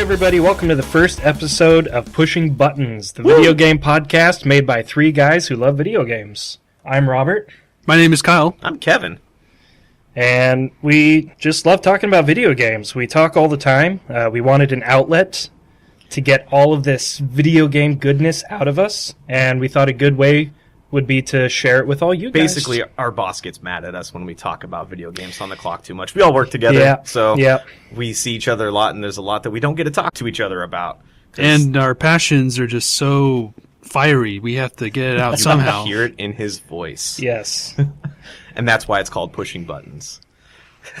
everybody, welcome to the first episode of Pushing Buttons, the video game podcast made by three guys who love video games. I'm Robert. My name is Kyle. I'm Kevin. And we just love talking about video games. We talk all the time. We wanted an outlet to get all of this video game goodness out of us, and we thought a good way would be to share it with all you guys. Basically, our boss gets mad at us when we talk about video games on the clock too much. We all work together, so we see each other a lot, and there's a lot that we don't get to talk to each other about. And our passions are just so fiery. We have to get it out somehow. Hear it in his voice. Yes. And that's why it's called Pushing Buttons.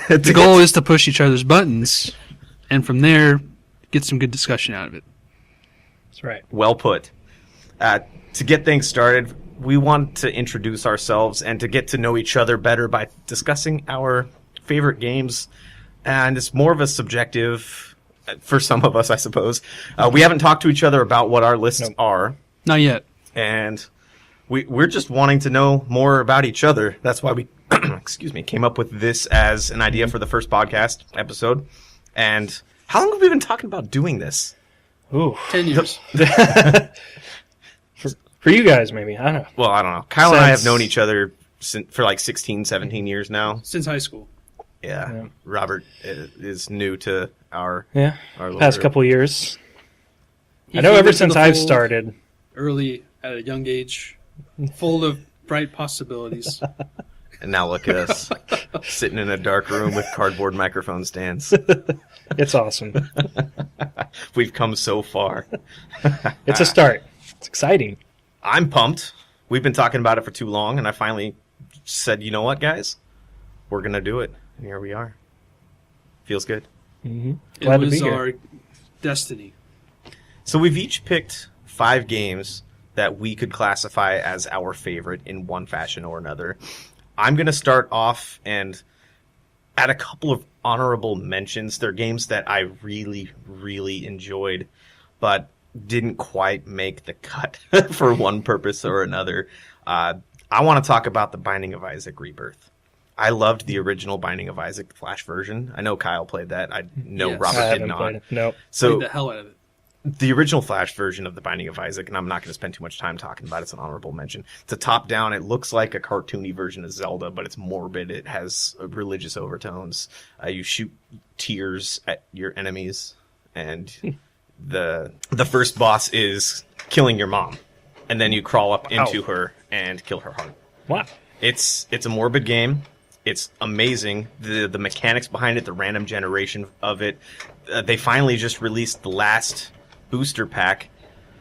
The goal is to push each other's buttons, and from there, get some good discussion out of it. That's right. Well put. To get things started, we want to introduce ourselves and to get to know each other better by discussing our favorite games. And it's more of a subjective, for some of us, I suppose. We haven't talked to each other about what our lists are. Not yet. And we're just wanting to know more about each other. That's why we came up with this as an idea for the first podcast episode. And how long have we been talking about doing this? Ooh. 10 years. For you guys, maybe. I don't know. Well, I don't know. Kyle and I have known each other for like 16, 17 years now. Since high school. Yeah. Robert is new to our little past group. couple of years. He I know came ever into since the I've fold started. early, at a young age, full of bright possibilities. And now look at us, sitting in a dark room with cardboard microphone stands. It's awesome. We've come so far. It's a start. It's exciting. I'm pumped. We've been talking about it for too long, and I finally said, you know what, guys? We're going to do it. And here we are. Feels good. Mm-hmm. It was our destiny. So we've each picked 5 games that we could classify as our favorite in one fashion or another. I'm going to start off and add a couple of honorable mentions. They're games that I really, really enjoyed, but didn't quite make the cut for one purpose or another. I want to talk about The Binding of Isaac Rebirth. I loved the original Binding of Isaac Flash version. I know Kyle played that. I know Yes. Robert I did haven't not. played it. Nope. So Played the hell out of it. the original Flash version of The Binding of Isaac, and I'm not going to spend too much time talking about it, it's an honorable mention. It's a top-down. It looks like a cartoony version of Zelda, but it's morbid. It has religious overtones. You shoot tears at your enemies, and the first boss is killing your mom, and then you crawl up into her and kill her heart. Wow. It's a morbid game. It's amazing. The mechanics behind it, the random generation of it. They finally just released the last booster pack.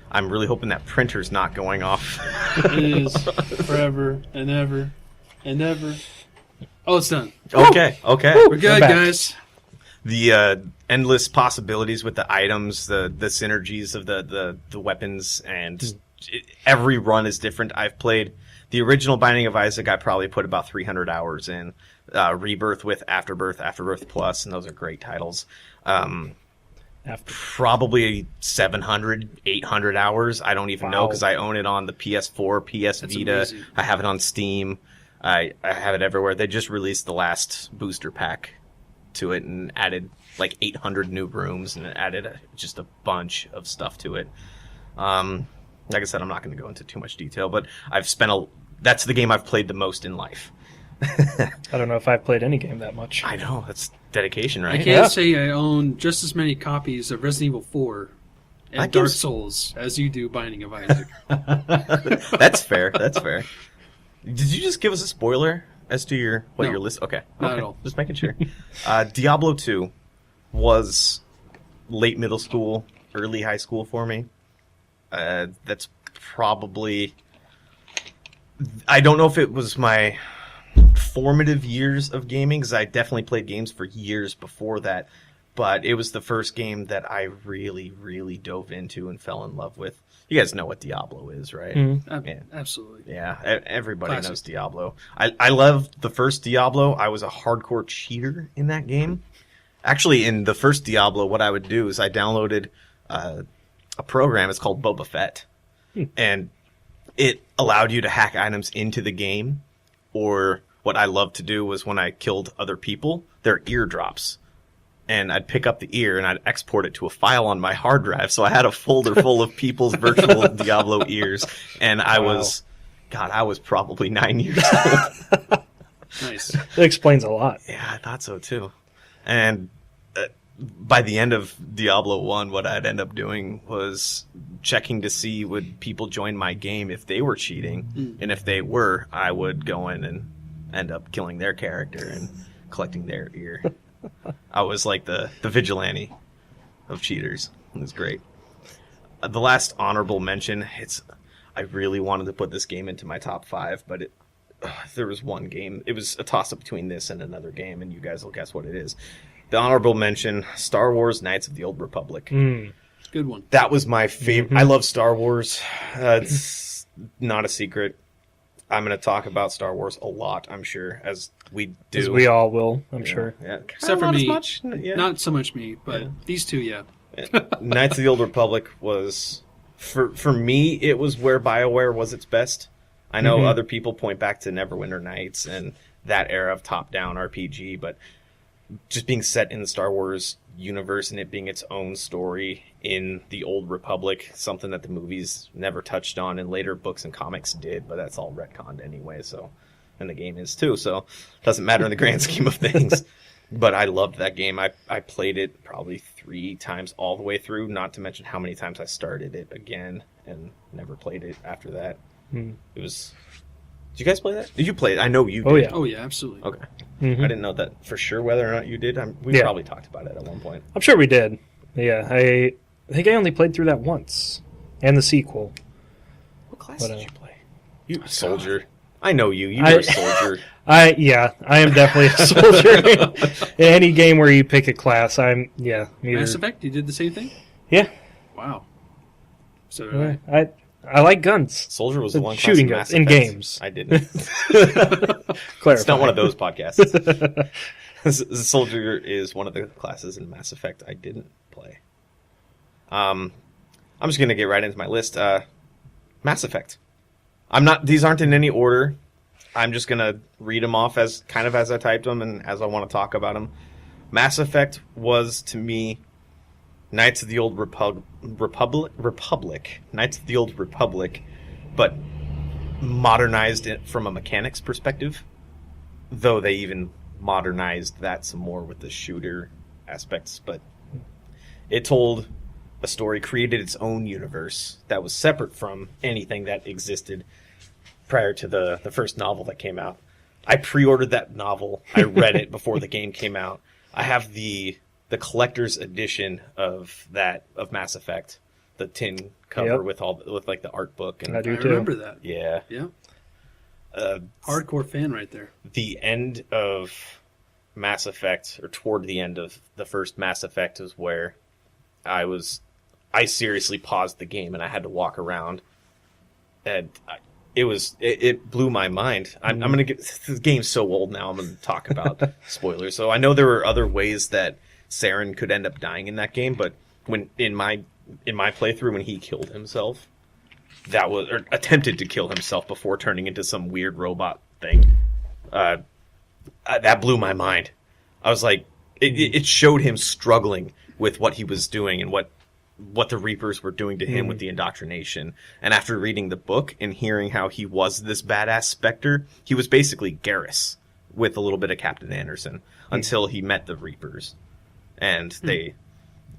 I'm really hoping that printer's not going off. It is forever and ever and ever. Oh, it's done. Okay. We're good, back. guys. The endless possibilities with the items, the synergies of the weapons, and every run is different. I've played the original Binding of Isaac. I probably put about 300 hours in. Rebirth with Afterbirth Plus, and those are great titles. Probably 700, 800 hours. I don't even know because I own it on the PS4, PS That's Vita. amazing. I have it on Steam. I have it everywhere. They just released the last booster pack to it and added like 800 new rooms and added just a bunch of stuff to it. Like I said, I'm not going to go into too much detail, but that's the game I've played the most in life. I don't know if I've played any game that much. I know, that's dedication, right? I can't say I own just as many copies of Resident Evil 4 and That Dark gives- Souls as you do Binding of Isaac. That's fair. Did you just give us a spoiler as to your No. list? Okay. Not at all. Just making sure. Diablo 2 was late middle school, early high school for me. That's probably... I don't know if it was my formative years of gaming, because I definitely played games for years before that, but it was the first game that I really, really dove into and fell in love with. You guys know what Diablo is, right? Mhm. Absolutely. Yeah, everybody Classic. knows Diablo. I loved the first Diablo. I was a hardcore cheater in that game. Actually, in the first Diablo, what I would do is I downloaded a program. It's called Boba Fett. And it allowed you to hack items into the game. Or what I loved to do was when I killed other people, their eardrops and I'd pick up the ear and I'd export it to a file on my hard drive. So I had a folder full of people's virtual Diablo ears, and I was probably 9 years old. Nice. That explains a lot. Yeah, I thought so too. And by the end of Diablo 1, what I'd end up doing was checking to see would people join my game if they were cheating. And if they were, I would go in and end up killing their character and collecting their ear. I was like the vigilante of cheaters. It was great. The last honorable mention, I really wanted to put this game into my top 5, but there was one game. It was a toss-up between this and another game, and you guys will guess what it is. The honorable mention, Star Wars Knights of the Old Republic. Good one. That was my favorite. I love Star Wars. It's not a secret. I'm going to talk about Star Wars a lot, I'm sure, as we do. As we all will, I'm sure. Yeah. Except for Not me. as much. Yeah. Not so much me, but these two, yeah. Knights of the Old Republic was, for me, it was where BioWare was its best. I know other people point back to Neverwinter Nights and that era of top-down RPG, but just being set in the Star Wars universe and it being its own story in the Old Republic, something that the movies never touched on and later books and comics did, but that's all retconned anyway, so, and the game is too, so it doesn't matter in the grand scheme of things. But I loved that game. I played it probably 3 times all the way through, not to mention how many times I started it again and never played it after that. It was... Did you guys play that? Did you play it? I know you did. Oh, yeah. Oh, yeah, absolutely. Okay. I didn't know that for sure whether or not you did. We probably talked about it at one point. I'm sure we did. Yeah, I think I only played through that once. And the sequel. What class But, did you play? You soldier. I know you. You I- were a soldier. I am definitely a soldier. In any game where you pick a class, either. Mass Effect, you did the same thing? Yeah. Wow. So did I. I like guns. Soldier was the one class Shooting in guns Mass in Effect. games. I didn't. Clarify. It's not one of those podcasts. Soldier is one of the classes in Mass Effect I didn't play. I'm just gonna get right into my list. Mass Effect. These aren't in any order. I'm just gonna read them off as I typed them and as I want to talk about them. Mass Effect was to me Knights of the Old Republic. Knights of the Old Republic, but modernized it from a mechanics perspective. Though they even modernized that some more with the shooter aspects, but it told a story, created its own universe that was separate from anything that existed prior to the first novel that came out. I pre-ordered that novel. I read it before the game came out. I have the collector's edition of Mass Effect, the tin cover with like the art book, and I do I too. remember that. yeah. Yeah. Hardcore fan right there. The end of Mass Effect, or toward the end of the first Mass Effect, is where I seriously paused the game and I had to walk around, and it blew my mind. I'm gonna get, this game's so old now. I'm gonna talk about spoilers. So I know there were other ways that Saren could end up dying in that game, but when in my playthrough, when he killed himself, or attempted to kill himself before turning into some weird robot thing, that blew my mind. I was like, it showed him struggling with what he was doing and what the Reapers were doing to him with the indoctrination. And after reading the book and hearing how he was this badass Spectre, he was basically Garrus with a little bit of Captain Anderson until he met the Reapers. And they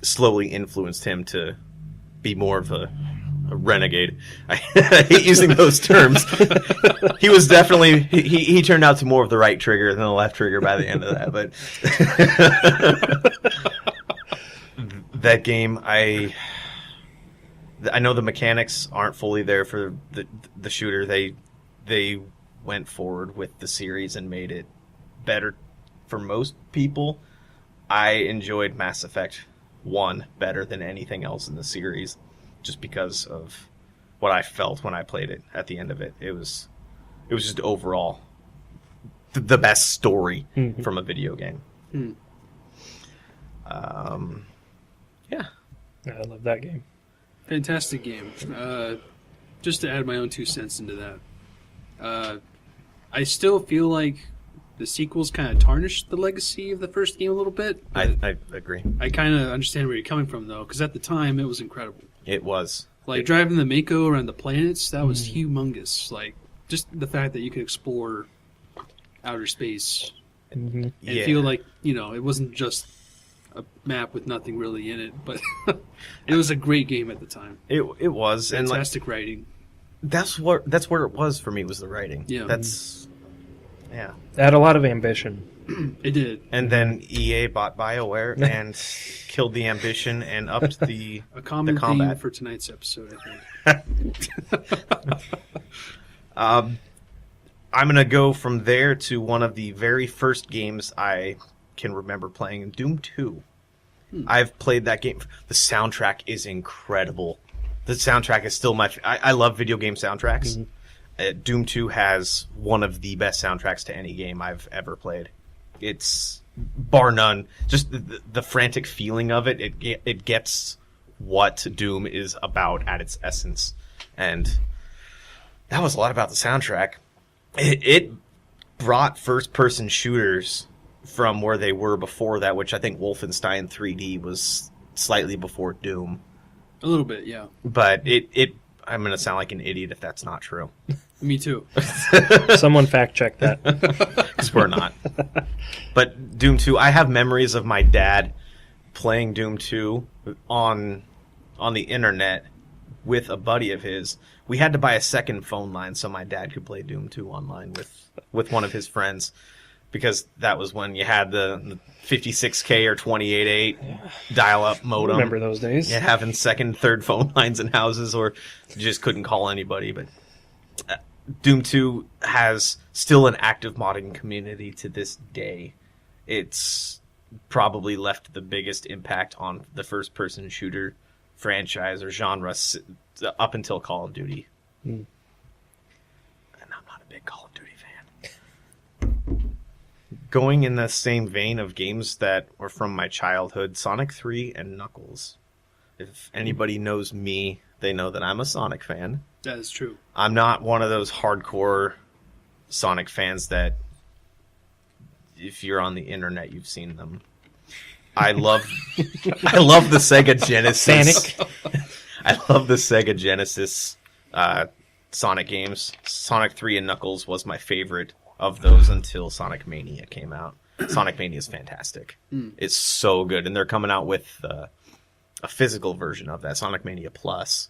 slowly influenced him to be more of a renegade. I hate using those terms. He was definitely... He turned out to more of the right trigger than the left trigger by the end of that. But that game, I know the mechanics aren't fully there for the shooter. They went forward with the series and made it better for most people. I enjoyed Mass Effect 1 better than anything else in the series, just because of what I felt when I played it at the end of it. It was just overall the best story from a video game. Yeah. I love that game. Fantastic game. Just to add my own 2 cents into that. I still feel like the sequels kind of tarnished the legacy of the first game a little bit. I agree. I kind of understand where you're coming from, though, because at the time, it was incredible. It was. Like, driving the Mako around the planets, that was humongous. Like, just the fact that you could explore outer space and feel like, it wasn't just a map with nothing really in it, but it was a great game at the time. It was. Fantastic writing. That's where it was for me, was the writing. Yeah. Yeah. It had a lot of ambition. It did. And then EA bought BioWare and killed the ambition and upped the A common the combat. theme for tonight's episode, I think. I'm going to go from there to one of the very first games I can remember playing, Doom 2. I've played that game. The soundtrack is incredible. The soundtrack is still I love video game soundtracks. Doom 2 has one of the best soundtracks to any game I've ever played. It's bar none. Just the frantic feeling of it. It gets what Doom is about at its essence. And that was a lot about the soundtrack. It brought first-person shooters from where they were before that, which I think Wolfenstein 3D was slightly before Doom. A little bit, yeah. But I'm going to sound like an idiot if that's not true. Me too. Someone fact check that. Because we're not. But Doom 2, I have memories of my dad playing Doom 2 on the internet with a buddy of his. We had to buy a second phone line so my dad could play Doom 2 online with one of his friends. Because that was when you had the 56K or 28.8 dial-up modem. Remember those days? Yeah, having second, third phone lines in houses, or you just couldn't call anybody. But Doom 2 has still an active modding community to this day. It's probably left the biggest impact on the first-person shooter franchise or genre up until Call of Duty. And I'm not a big Call of Duty fan. Going in the same vein of games that were from my childhood, Sonic 3 and Knuckles. If anybody knows me, they know that I'm a Sonic fan. That is true. I'm not one of those hardcore Sonic fans that, if you're on the internet, you've seen them. I love the Sega Genesis. I love the Sega Genesis Sonic games. Sonic 3 and Knuckles was my favorite of those until Sonic Mania came out. Sonic Mania is fantastic. It's so good. And they're coming out with a physical version of that, Sonic Mania Plus.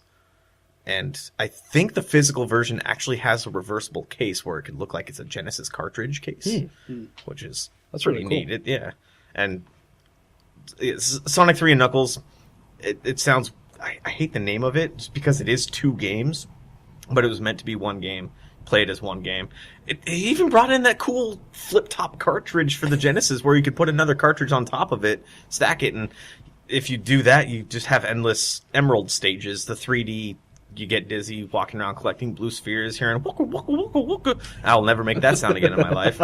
And I think the physical version actually has a reversible case where it could look like it's a Genesis cartridge case, which is That's pretty really neat. Yeah. And Sonic 3 and Knuckles, it sounds... I hate the name of it just because it is two games, but it was meant to be one game. Played as one game. It even brought in that cool flip-top cartridge for the Genesis where you could put another cartridge on top of it, stack it, and if you do that, you just have endless Emerald stages. The 3D, you get dizzy walking around collecting blue spheres, hearing wooka wooka wooka wooka. I'll never make that sound again in my life.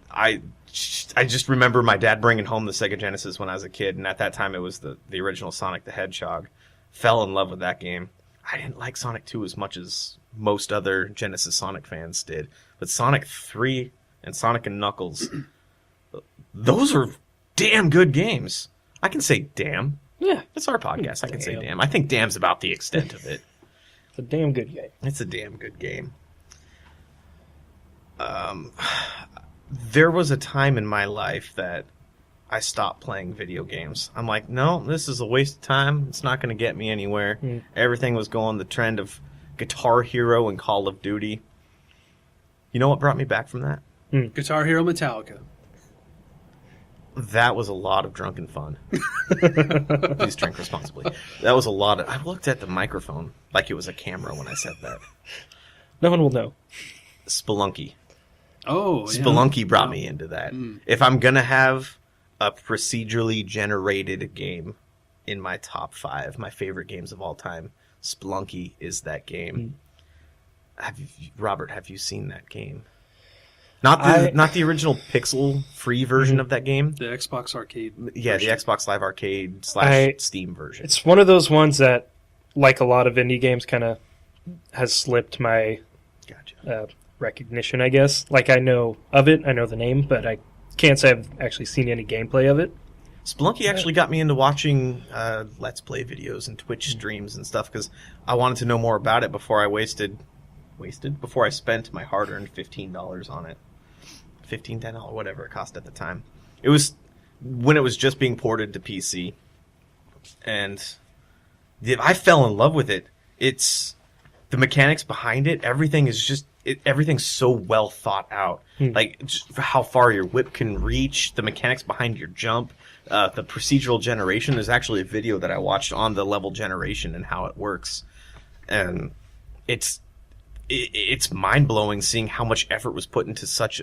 I just remember my dad bringing home the Sega Genesis when I was a kid, and at that time it was the original Sonic the Hedgehog. Fell in love with that game. I didn't like Sonic 2 as much as most other Genesis Sonic fans did. But Sonic 3 and Sonic and Knuckles, those are damn good games. I can say damn. Yeah. It's our podcast. I can say damn. I think damn's about the extent of it. It's a damn good game. It's a damn good game. There was a time in my life that I stopped playing video games. I'm like, no, this is a waste of time. It's not going to get me anywhere. Everything was going the trend of Guitar Hero and Call of Duty. You know what brought me back from that? Guitar Hero Metallica. That was a lot of drunken fun. Please drink responsibly. That was a lot of... I looked at the microphone like it was a camera when I said that. No one will know. Spelunky. Oh, yeah. Spelunky brought me into that. If I'm going to have a procedurally generated game in my top 5, my favorite games of all time, Spelunky is that game. Robert, have you seen that game? Not the original pixel-free version of that game. The Xbox Arcade Yeah, version. the Xbox Live Arcade / Steam version. It's one of those ones that, like a lot of indie games, kind of has slipped my Gotcha. recognition, I guess. Like, I know of it, I know the name, but I can't say I've actually seen any gameplay of it. Spelunky actually got me into watching Let's Play videos and Twitch streams and stuff because I wanted to know more about it before I before I spent my hard-earned $15 on it. $10, whatever it cost at the time. It was when it was just being ported to PC, and I fell in love with it. It's the mechanics behind it. Everything is just everything's so well thought out. Like just how far your whip can reach, the mechanics behind your jump, the procedural generation. There's actually a video that I watched on the level generation and how it works, and it's mind blowing seeing how much effort was put into such.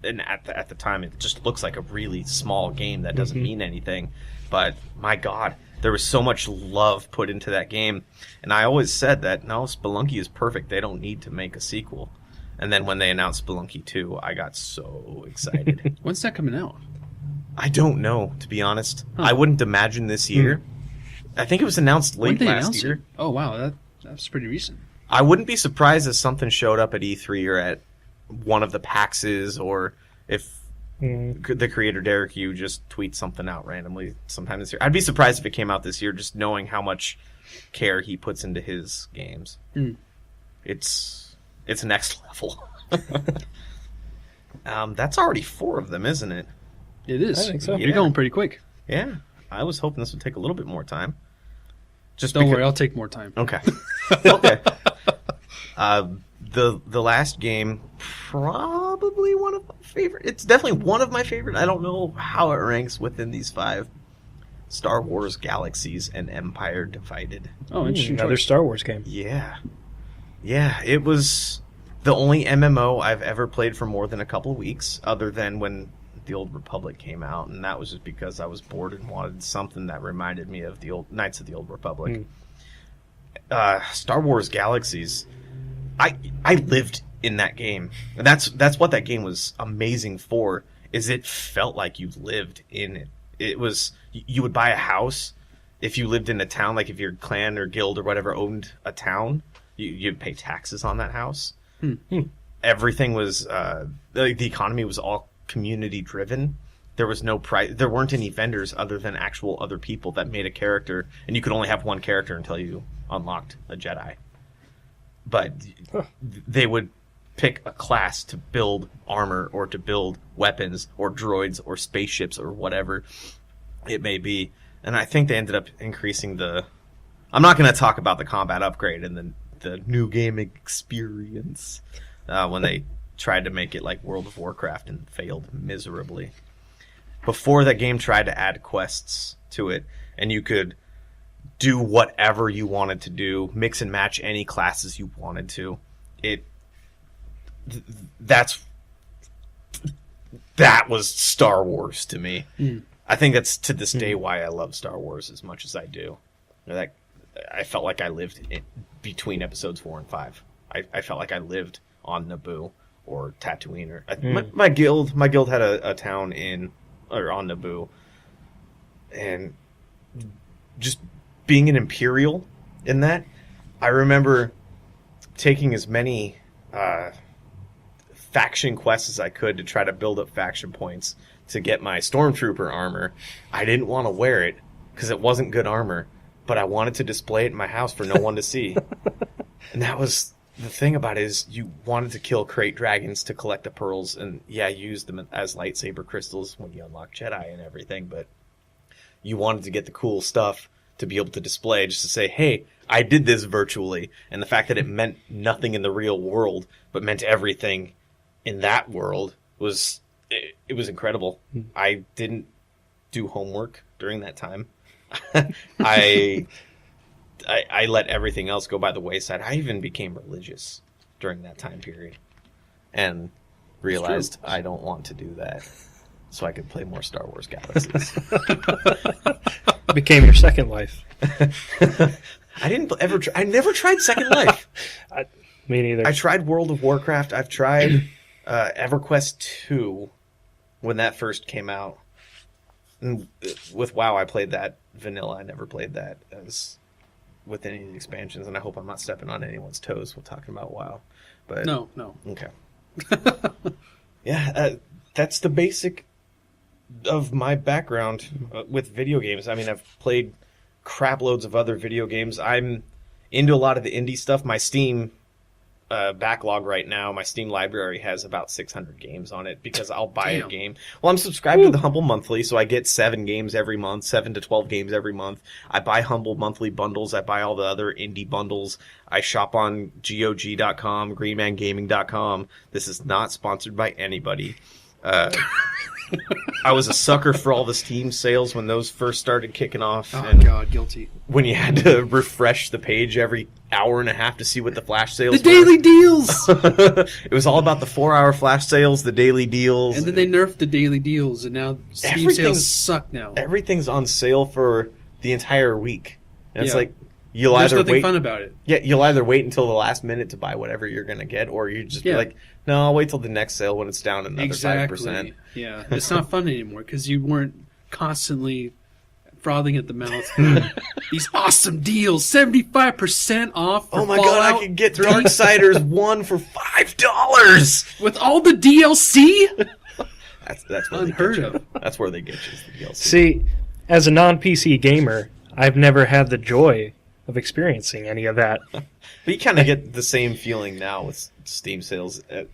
And at the time, it just looks like a really small game that doesn't mean anything. But my God, there was so much love put into that game. And I always said that, no, Spelunky is perfect. They don't need to make a sequel. And then when they announced Spelunky 2, I got so excited. When's that coming out? I don't know, to be honest. I wouldn't imagine this year. I think it was announced late last year. Oh, wow. That's pretty recent. I wouldn't be surprised if something showed up at E3 or at one of the PAXs, or if the creator Derek Yu just tweets something out randomly sometime this year. I'd be surprised if it came out this year, just knowing how much care he puts into his games. It's next level. That's already 4 of them, isn't it? It is. I think so. You're going pretty quick. Yeah, I was hoping this would take a little bit more time. Just Don't worry, I'll take more time. Okay. Okay. The last game, probably one of my favorite. It's definitely one of my favorite. I don't know how it ranks within these 5. Star Wars Galaxies and Empire Divided. Oh, interesting. Another choice. Star Wars game. Yeah. Yeah, it was the only MMO I've ever played for more than a couple of weeks, other than when the Old Republic came out, and that was just because I was bored and wanted something that reminded me of the old Knights of the Old Republic. Star Wars Galaxies, I lived in that game. And that's what that game was amazing for, is it felt like you lived in it. It was, you would buy a house if you lived in a town, like if your clan or guild or whatever owned a town, you'd pay taxes on that house. Everything was, the economy was all community driven. There was no price. There weren't any vendors other than actual other people that made a character, and you could only have one character until you unlocked a Jedi. But they would pick a class to build armor or to build weapons or droids or spaceships or whatever it may be. And I think they ended up increasing the... I'm not going to talk about the combat upgrade and the new game experience when they tried to make it like World of Warcraft and failed miserably. Before that game tried to add quests to it, and you could do whatever you wanted to do, mix and match any classes you wanted to. That was Star Wars to me. I think that's to this day why I love Star Wars as much as I do. That I felt like I lived between episodes 4 and 5. I felt like I lived on Naboo or Tatooine, or my guild had a town on Naboo, and just being an Imperial in that, I remember taking as many faction quests as I could to try to build up faction points to get my Stormtrooper armor. I didn't want to wear it because it wasn't good armor, but I wanted to display it in my house for no one to see. And that was the thing about it, is you wanted to kill crate dragons to collect the pearls, and yeah, you used them as lightsaber crystals when you unlock Jedi and everything, but you wanted to get the cool stuff to be able to display, just to say, hey, I did this virtually. And the fact that it meant nothing in the real world, but meant everything in that world was incredible. I didn't do homework during that time. I let everything else go by the wayside. I even became religious during that time period and realized I don't want to do that, so I could play more Star Wars Galaxies. Became your second life. I never tried Second Life. Me neither. I tried World of Warcraft. I've tried EverQuest 2 when that first came out. And with WoW, I played that vanilla. I never played that as with any of the expansions, and I hope I'm not stepping on anyone's toes while talking about WoW. But No. Okay. Yeah, that's the basic of my background with video games. I mean, I've played crap loads of other video games. I'm into a lot of the indie stuff. My Steam backlog right now, my Steam library has about 600 games on it because I'll buy a game. Well, I'm subscribed to the Humble Monthly, so I get 7 games every month, 7 to 12 games every month. I buy Humble Monthly bundles. I buy all the other indie bundles. I shop on GOG.com, GreenManGaming.com. This is not sponsored by anybody. I was a sucker for all the Steam sales when those first started kicking off. Oh, and God, guilty. when you had to refresh the page every hour and a half to see what the flash sales The were. daily deals! It was all about the 4-hour flash sales, the daily deals. And then they nerfed the daily deals, and now Steam Everything's- sales suck now. Everything's on sale for the entire week. And it's Yeah. like, you'll There's either nothing wait. fun about it. Yeah, you'll either wait until the last minute to buy whatever you're going to get, or you just be Yeah. like, no, I'll wait till the next sale when it's down another Exactly. 5%. Yeah, it's not fun anymore because you weren't constantly frothing at the mouth for these awesome deals, 75% off. For Oh my Fallout god, I could get 3 Darksiders 1 for $5! with all the DLC. That's where Unheard they get you. of. That's where they get you, is the DLC. See, as a non-PC gamer, I've never had the joy of experiencing any of that. But you kind of get the same feeling now with Steam sales that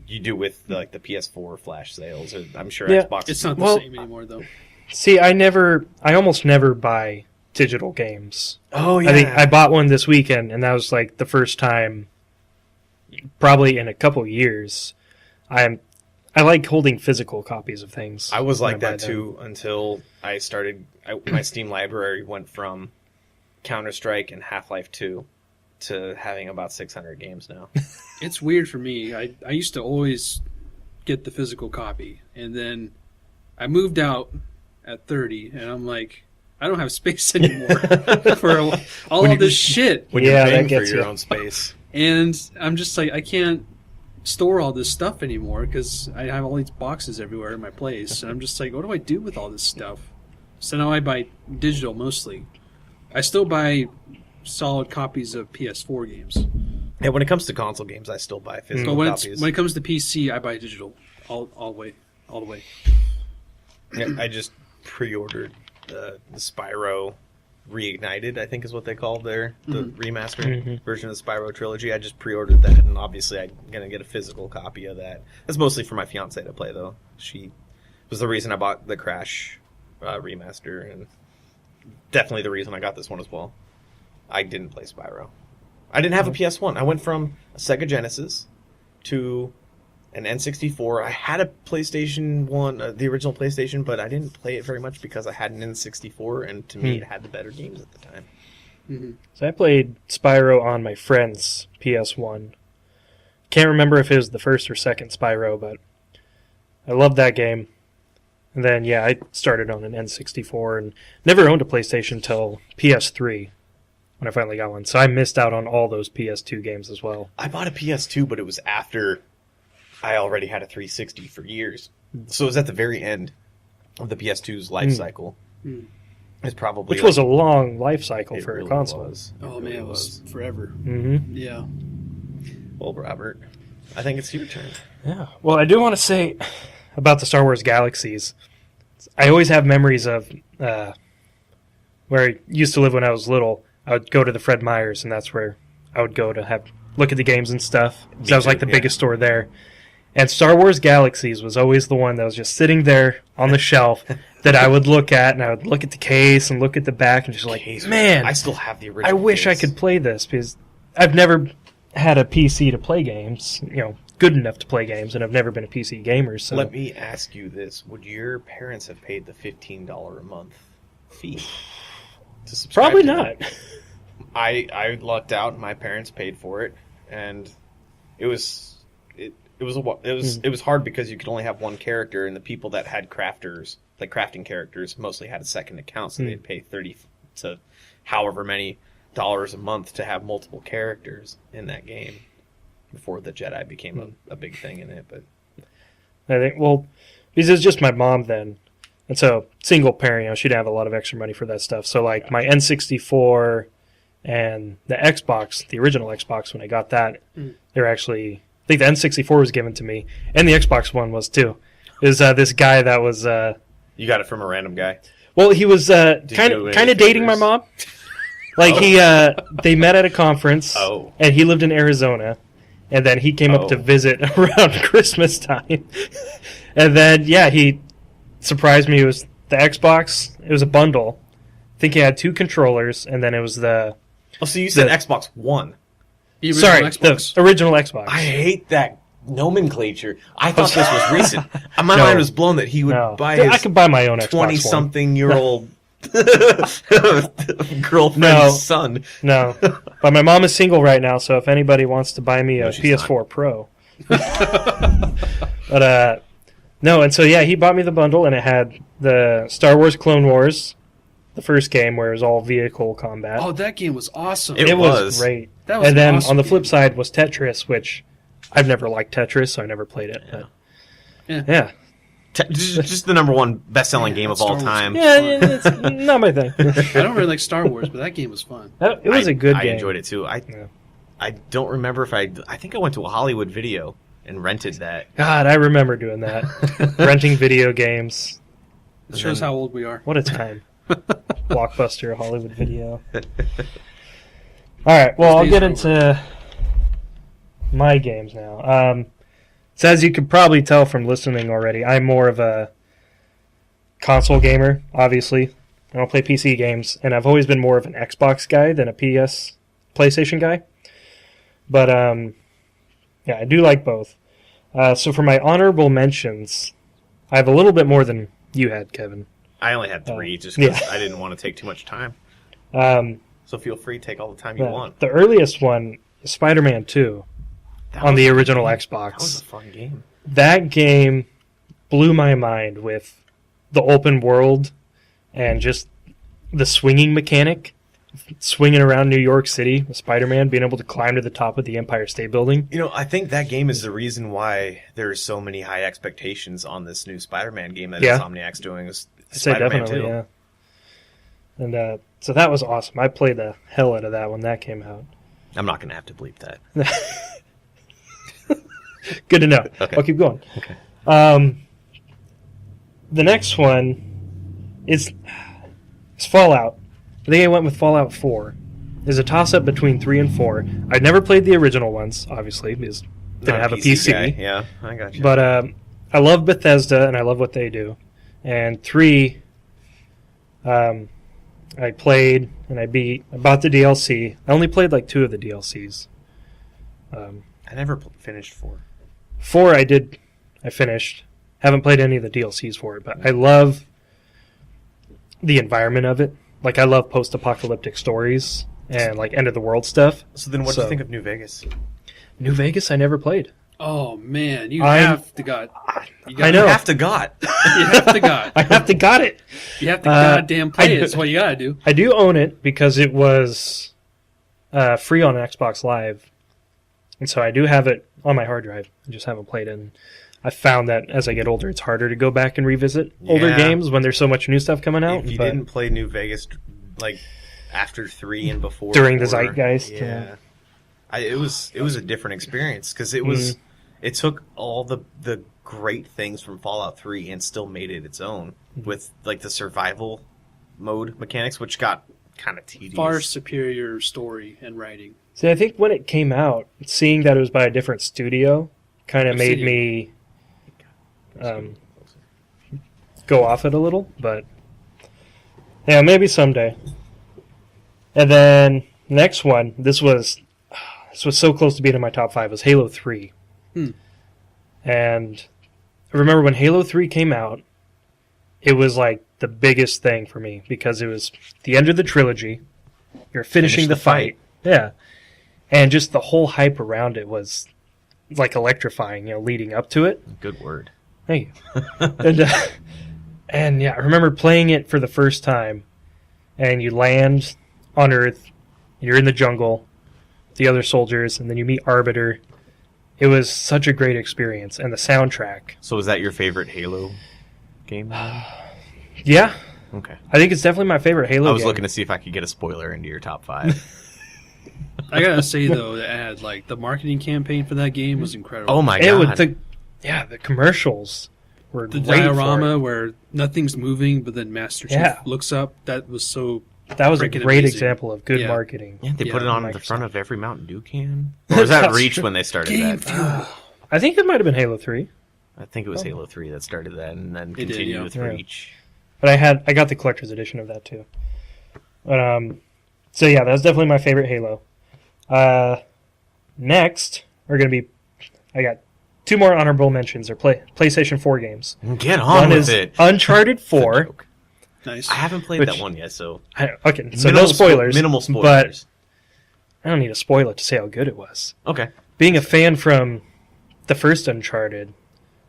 you do with the PS4 flash sales. Or I'm sure Yeah. Xbox. It's not the Well- same anymore, though. See, I almost never buy digital games. Oh yeah. I think I bought one this weekend, and that was like the first time, probably in a couple years. I like holding physical copies of things. I was when like buy that them. too until I started. My Steam library went from Counter-Strike and Half-Life 2 to having about 600 games now. It's weird for me. I used to always get the physical copy, and then I moved out at 30, and I'm like, I don't have space anymore for all When of you- this shit. When Yeah, you're that paying for gets your you. own space. And I'm just like, I can't store all this stuff anymore because I have all these boxes everywhere in my place. And I'm just like, what do I do with all this stuff? So now I buy digital mostly. I still buy solid copies of PS4 games. Yeah, when it comes to console games, I still buy But physical when, copies. when it comes to PC, I buy digital all the way. Yeah, I just pre-ordered the Spyro Reignited, I think is what they call the remastered version of the Spyro trilogy. I just pre-ordered that, and obviously I'm going to get a physical copy of that. That's mostly for my fiance to play, though. She was the reason I bought the Crash remaster, and definitely the reason I got this one as well. I didn't play Spyro. I didn't have a PS1. I went from a Sega Genesis to an N64. I had a PlayStation 1, the original PlayStation, but I didn't play it very much because I had an N64, and to me it had the better games at the time. So I played Spyro on my friend's PS1. Can't remember if it was the first or second Spyro, but I loved that game. And then, yeah, I started on an N64 and never owned a PlayStation until PS3 when I finally got one. So I missed out on all those PS2 games as well. I bought a PS2, but it was after I already had a 360 for years. So it was at the very end of the PS2's life cycle. It's probably Which was a long life cycle it for really a console. was. Oh, man, it was forever. Mm-hmm. Yeah. Well, Robert, I think it's your turn. Yeah. Well, I do want to say about the Star Wars Galaxies. I always have memories of where I used to live when I was little. I would go to the Fred Meyers, and that's where I would go to look at the games and stuff. That was like the biggest store there. And Star Wars Galaxies was always the one that was just sitting there on the shelf that I would look at, and I would look at the case and look at the back and just like, man, I still have the original. I wish I case. could play this because I've never had a PC to play games, good enough to play games, and I've never been a PC gamer. So Let me ask you this: would your parents have paid the $15 a month fee to subscribe? probably to not. them? I lucked out. My parents paid for it, and it was hard because you could only have one character, and the people that had crafters, like crafting characters, mostly had a second account, so they'd pay $30 to however many dollars a month to have multiple characters in that game before the Jedi became a big thing in it. But I think, well, because it was just my mom then. And so, single parent, she didn't have a lot of extra money for that stuff. So, like, my N64 and the Xbox, the original Xbox, when I got that, they were actually think the N64 was given to me, and the Xbox One was too. It was this guy that was. You got it from a random guy. Well, he was kind of dating my mom. Like they met at a conference, and he lived in Arizona, and then he came up to visit around Christmas time, and then he surprised me. It was the Xbox. It was a bundle. I think he had 2 controllers, and then it was the. Oh, so you said Xbox One? The original Xbox. I hate that nomenclature. I thought this was recent. My mind was blown that he would buy his. I could buy my own Xbox 20-something-year-old girlfriend's son. No, but my mom is single right now, so if anybody wants to buy me a PS4 not. Pro. But no, and so he bought me the bundle, and it had the Star Wars Clone Wars, the first game where it was all vehicle combat. Oh, that game was awesome. It was great. That was and then awesome on the flip game. side was Tetris, which I've never liked Tetris, so I never played it. Yeah. Just the number 1 best-selling game of all time. Yeah, it's not my thing. I don't really like Star Wars, but that game was fun. It was a good game. I enjoyed it too. I don't remember if I think I went to a Hollywood Video and rented that. God, I remember doing that. Renting video games. It shows how old we are. What a time. Blockbuster, Hollywood Video. Alright, well, I'll get into my games now. So as you could probably tell from listening already, I'm more of a console gamer, obviously. I don't play PC games, and I've always been more of an Xbox guy than a PlayStation guy. But, I do like both. So for my honorable mentions, I have a little bit more than you had, Kevin. I only had 3 just because I didn't want to take too much time. So feel free to take all the time you want. The earliest one is Spider-Man 2 on the original Xbox. That was a fun game. That game blew my mind with the open world and just the swinging mechanic. Swinging around New York City with Spider-Man, being able to climb to the top of the Empire State Building. You know, I think that game is the reason why there's so many high expectations on this new Spider-Man game that Insomniac's doing. Is Spider-Man 2. Yeah. And so that was awesome. I played the hell out of that when that came out. I'm not going to have to bleep that. Good to know. Okay. I'll keep going. Okay. The next one is Fallout. I think I went with Fallout 4. There's a toss-up between 3 and 4. I'd never played the original ones, obviously, because didn't have a PC. Guy. Yeah, I got you. But I love Bethesda, and I love what they do. And 3, I played, and I bought the DLC. I only played like 2 of the DLCs. I never finished 4. 4 I finished. Haven't played any of the DLCs for it, but I love the environment of it. Like, I love post-apocalyptic stories and, like, end-of-the-world stuff. So then what do you think of New Vegas? New Vegas, I never played. Oh, man. You have to got. I know. You have to got. You have to got. I have to got it. You have to goddamn play it. That's what you got to do. I do own it because it was free on Xbox Live. And so I do have it on my hard drive. I just haven't played it. And I found that as I get older, it's harder to go back and revisit older games when there's so much new stuff coming out. If you didn't play New Vegas, like, after 3 and before. During the zeitgeist. Yeah. It was a different experience because it was... It took all the great things from Fallout 3 and still made it its own with, like, the survival mode mechanics, which got kind of tedious. Far superior story and writing. See, I think when it came out, seeing that it was by a different studio kind of made me go off it a little, but yeah, maybe someday. And then next one, this was so close to being in my top 5, was Halo 3. And I remember when Halo 3 came out, it was like the biggest thing for me because it was the end of the trilogy. You're finishing the fight. Yeah. And just the whole hype around it was like electrifying, leading up to it. Good word. Thank you. And yeah, I remember playing it for the first time, and you land on Earth, you're in the jungle, the other soldiers, and then you meet Arbiter. It was such a great experience, and the soundtrack. So was that your favorite Halo game? Yeah. Okay. I think it's definitely my favorite Halo game. I was looking to see if I could get a spoiler into your top 5. I gotta say though, the marketing campaign for that game was incredible. Oh my It god! would the commercials were The great for diorama it. where nothing's moving, but then Master Chief Yeah. looks up. That was so. That was a freaking great amazing. example of good Yeah. marketing. Yeah, they put it Yeah, on the Microsoft. front of every Mountain Dew can. Or was that That's Reach true. when they started Game that? fuel. I think it might have been Halo 3, I think it was Halo 3 that started that, and then did, continued yeah. with Yeah. Reach. but I got the collector's edition of that too. But so yeah, that's definitely my favorite Halo. Next, we're gonna be. I got 2 more honorable mentions. Or PlayStation 4 games. Get on One with is it. Uncharted It's a 4. joke. Nice. I haven't played Which- that one yet, so Okay, so no spoilers. Minimal But spoilers. I don't need to spoil it to say how good it was. Okay. Being a fan from the first Uncharted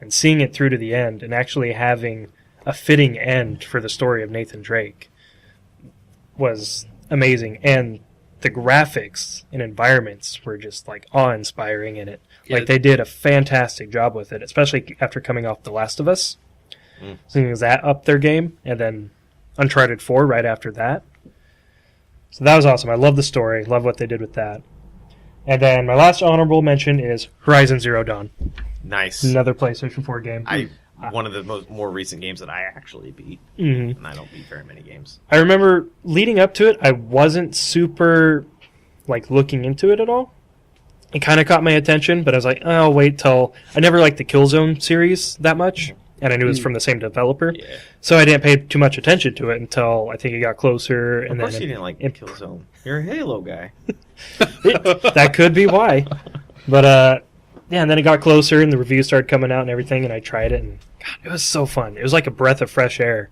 and seeing it through to the end and actually having a fitting end for the story of Nathan Drake was amazing. And the graphics and environments were just like awe-inspiring in it. Yeah. Like they did a fantastic job with it, especially after coming off The Last of Us. Seeing as that upped their game, and then Uncharted 4 right after that. So that was awesome. I love the story. Love what they did with that. And then my last honorable mention is Horizon Zero Dawn. Nice. Another PlayStation 4 game. One of the more recent games that I actually beat, Mhm. and I don't beat very many games. I remember leading up to it, I wasn't super looking into it at all. It kind of caught my attention, but I was like, oh, I'll wait till... I never liked the Killzone series that much, and I knew it was from the same developer. Yeah. So I didn't pay too much attention to it until I think it got closer. Of And course then you didn't like it- Killzone. You're a Halo guy. that could be why. But yeah, and then it got closer, and the reviews started coming out and everything, and I tried it, and God, it was so fun. It was like a breath of fresh air.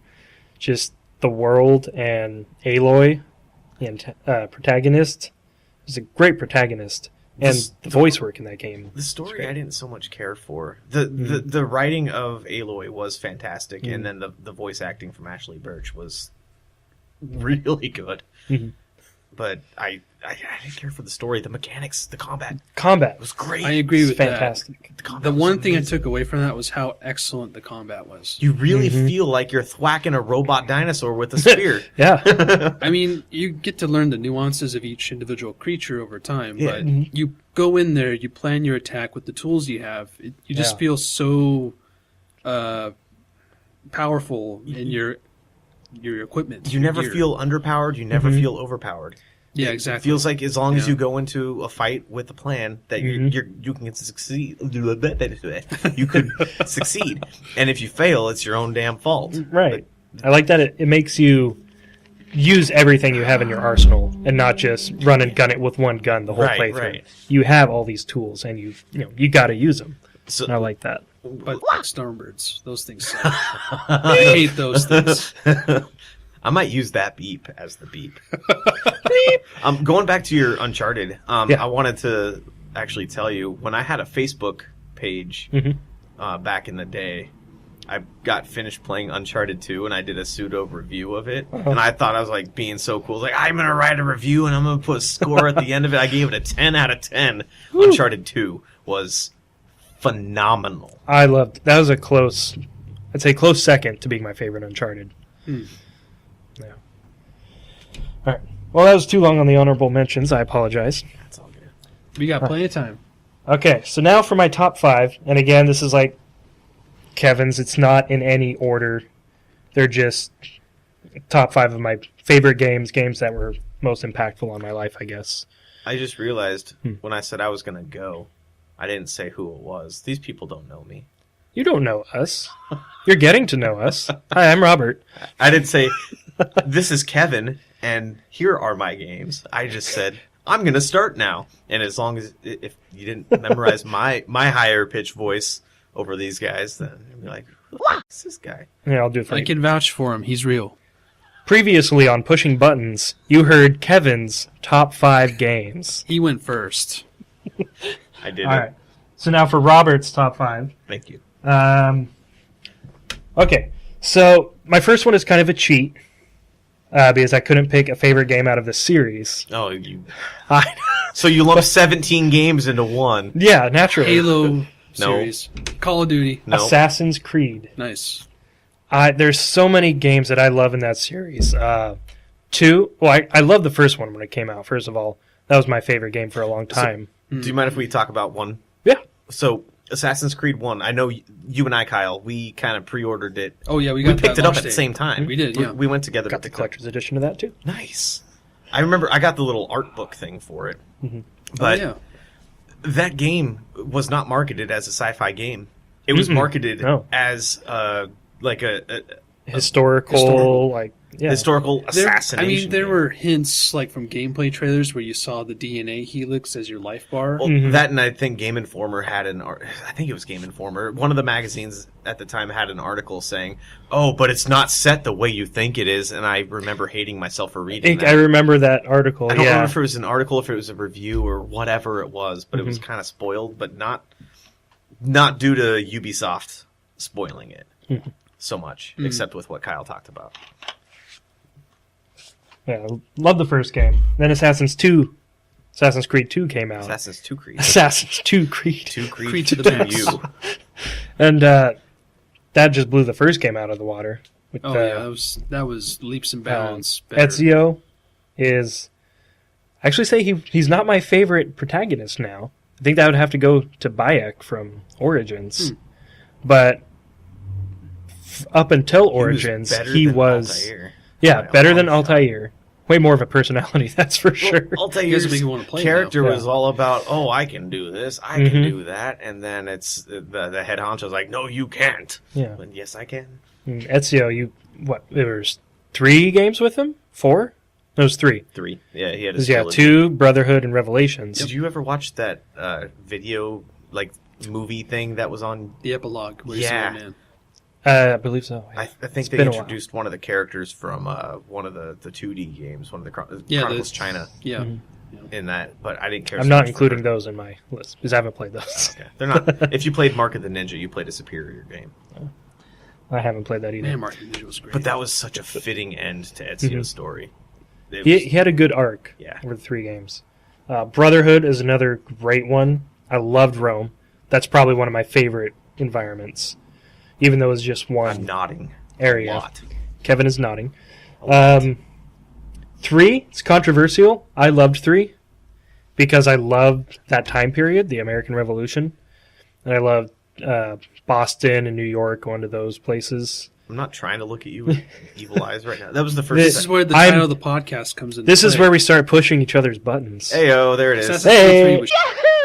Just the world and Aloy, the protagonist, was a great protagonist, and the voice work in that game. The story great. I didn't so much care for. The writing of Aloy was fantastic, and then the voice acting from Ashley Birch was really good. Mhm. But I didn't care for the story. The mechanics, the combat Combat was great. I agree was with fantastic. The combat that. The was one thing I amazing. took away from that was how excellent the combat was. You really Mhm. feel like you're thwacking a robot dinosaur with a spear. Yeah, I mean, you get to learn the nuances of each individual creature over time, Yeah. but Mhm. you go in there, you plan your attack with the tools you have. You just Yeah. feel so powerful in your equipment. You your never gear. feel underpowered. You never Mhm. feel overpowered. Yeah, It exactly. feels like as long as Yeah. you go into a fight with a plan that Mhm. you can succeed. You could succeed, and if you fail, it's your own damn fault. right. I like that it makes you use everything you have in your arsenal and not just run and gun it with one gun the whole Right, playthrough. right. You have all these tools, and you got to use them. So And I like that. But Stormbirds, those things suck. I hate those things. I might use that beep as the beep. Going back to your Uncharted, Yeah. I wanted to actually tell you when I had a Facebook page Mhm. back in the day. I got finished playing Uncharted 2 and I did a pseudo review of it. Uh-huh. And I thought I was like being so cool. Like, I'm going to write a review and I'm going to put a score at the end of it. I gave it a 10 out of 10. Uncharted 2 was phenomenal. I loved that. Was a close, I'd say close second to being my favorite Uncharted. Hmm. Yeah. All right. Well, that was too long on the honorable mentions. I apologize. That's all good. We got plenty of time. Okay, so now for my top 5, and again, this is like Kevin's. It's not in any order. They're just top 5 of my favorite games that were most impactful on my life, I guess. I just realized when I said I was going to go, I didn't say who it was. These people don't know me. You don't know us. You're getting to know us. Hi, I'm Robert. I didn't say, this is Kevin, and here are my games. I just said, I'm going to start now. And as long as, if you didn't memorize my higher pitched voice over these guys, then you'd be like, what's this guy? Yeah, I'll do it for I you. can vouch for him. He's real. Previously on Pushing Buttons, you heard Kevin's top 5 games. He went first. I did All it. right. So now for Robert's top 5. Thank you. Okay, so my first one is kind of a cheat because I couldn't pick a favorite game out of the series. Oh, you. I, So you lumped 17 games into one. yeah, naturally. Halo series. Call of Duty. No. Assassin's Creed. Nice. There's so many games that I love in that series. I love the first one when it came out, first of all. That was my favorite game for a long time. Do you mind if we talk about one? Yeah. So, Assassin's Creed 1, I know you and I, Kyle, we kind of pre-ordered it. Oh, yeah, we We got picked that it up launch at the date. same time. We did, yeah. We went together. Got the collector's edition of that too. Nice. I remember I got the little art book thing for it. But yeah. that game was not marketed as a sci-fi game. It was marketed as like a Historical, like historical assassination. There game. were hints like from gameplay trailers where you saw the DNA helix as your life bar. Well, that, and I think Game Informer had I think it was Game Informer. One of the magazines at the time had an article saying, "Oh, but it's not set the way you think it is." And I remember hating myself for reading that. I remember that article. I don't remember if it was an article, if it was a review, or whatever it was, but it was kind of spoiled, but not due to Ubisoft spoiling it so much, except with what Kyle talked about. Yeah, love the first game. Then Assassin's Creed 2 came out. Assassin's 2 Creed. Assassin's 2 Creed. 2 Creed, Creed to the max. you. And that just blew the first game out of the water. With Oh, yeah, that was leaps and bounds better. Ezio is... I actually say he's not my favorite protagonist now. I think that would have to go to Bayek from Origins. But up until Origins, he was... Altair. Yeah, By a better long than shot. Altair. Way more of a personality, that's for sure. Altair's Doesn't make you wanna play character now. was all about, oh, I can do this, I can do that, and then it's the head honcho's like, no, you can't. Yeah. But yes, I can. And Ezio, there was 3 games with him? 4? No, it was 3. 3. Yeah, he had his Yeah, trilogy. 2, Brotherhood, and Revelations. Did you ever watch that video, like, movie thing that was on? The epilogue. Where Yeah. You see man. I believe so. I think they been a while. introduced one of the characters from one of the 2D games, one of the Yeah, Chronicles China Yeah. in that, but I didn't care. I'm so not much for including her. those in my list because I haven't played those. Okay. They're not. If you played Mark of the Ninja, you played a superior game. I haven't played that either. Man, Martin Ninja was great. But that was such a fitting end to Ezio's story. It He was- had a good arc Yeah. over the 3 games. Brotherhood is another great one. I loved Rome. That's probably one of my favorite environments, even though it's just I'm one nodding area. a lot. Kevin is nodding. 3, it's controversial. I loved 3 because I loved that time period, the American Revolution. And I loved Boston and New York, going to those places. I'm not trying to look at you with evil eyes right now. That was the first. This This is where the I'm- title of the podcast comes in. This is where we start pushing each other's buttons. Heyo, there it is. Assassin's Hey. Creed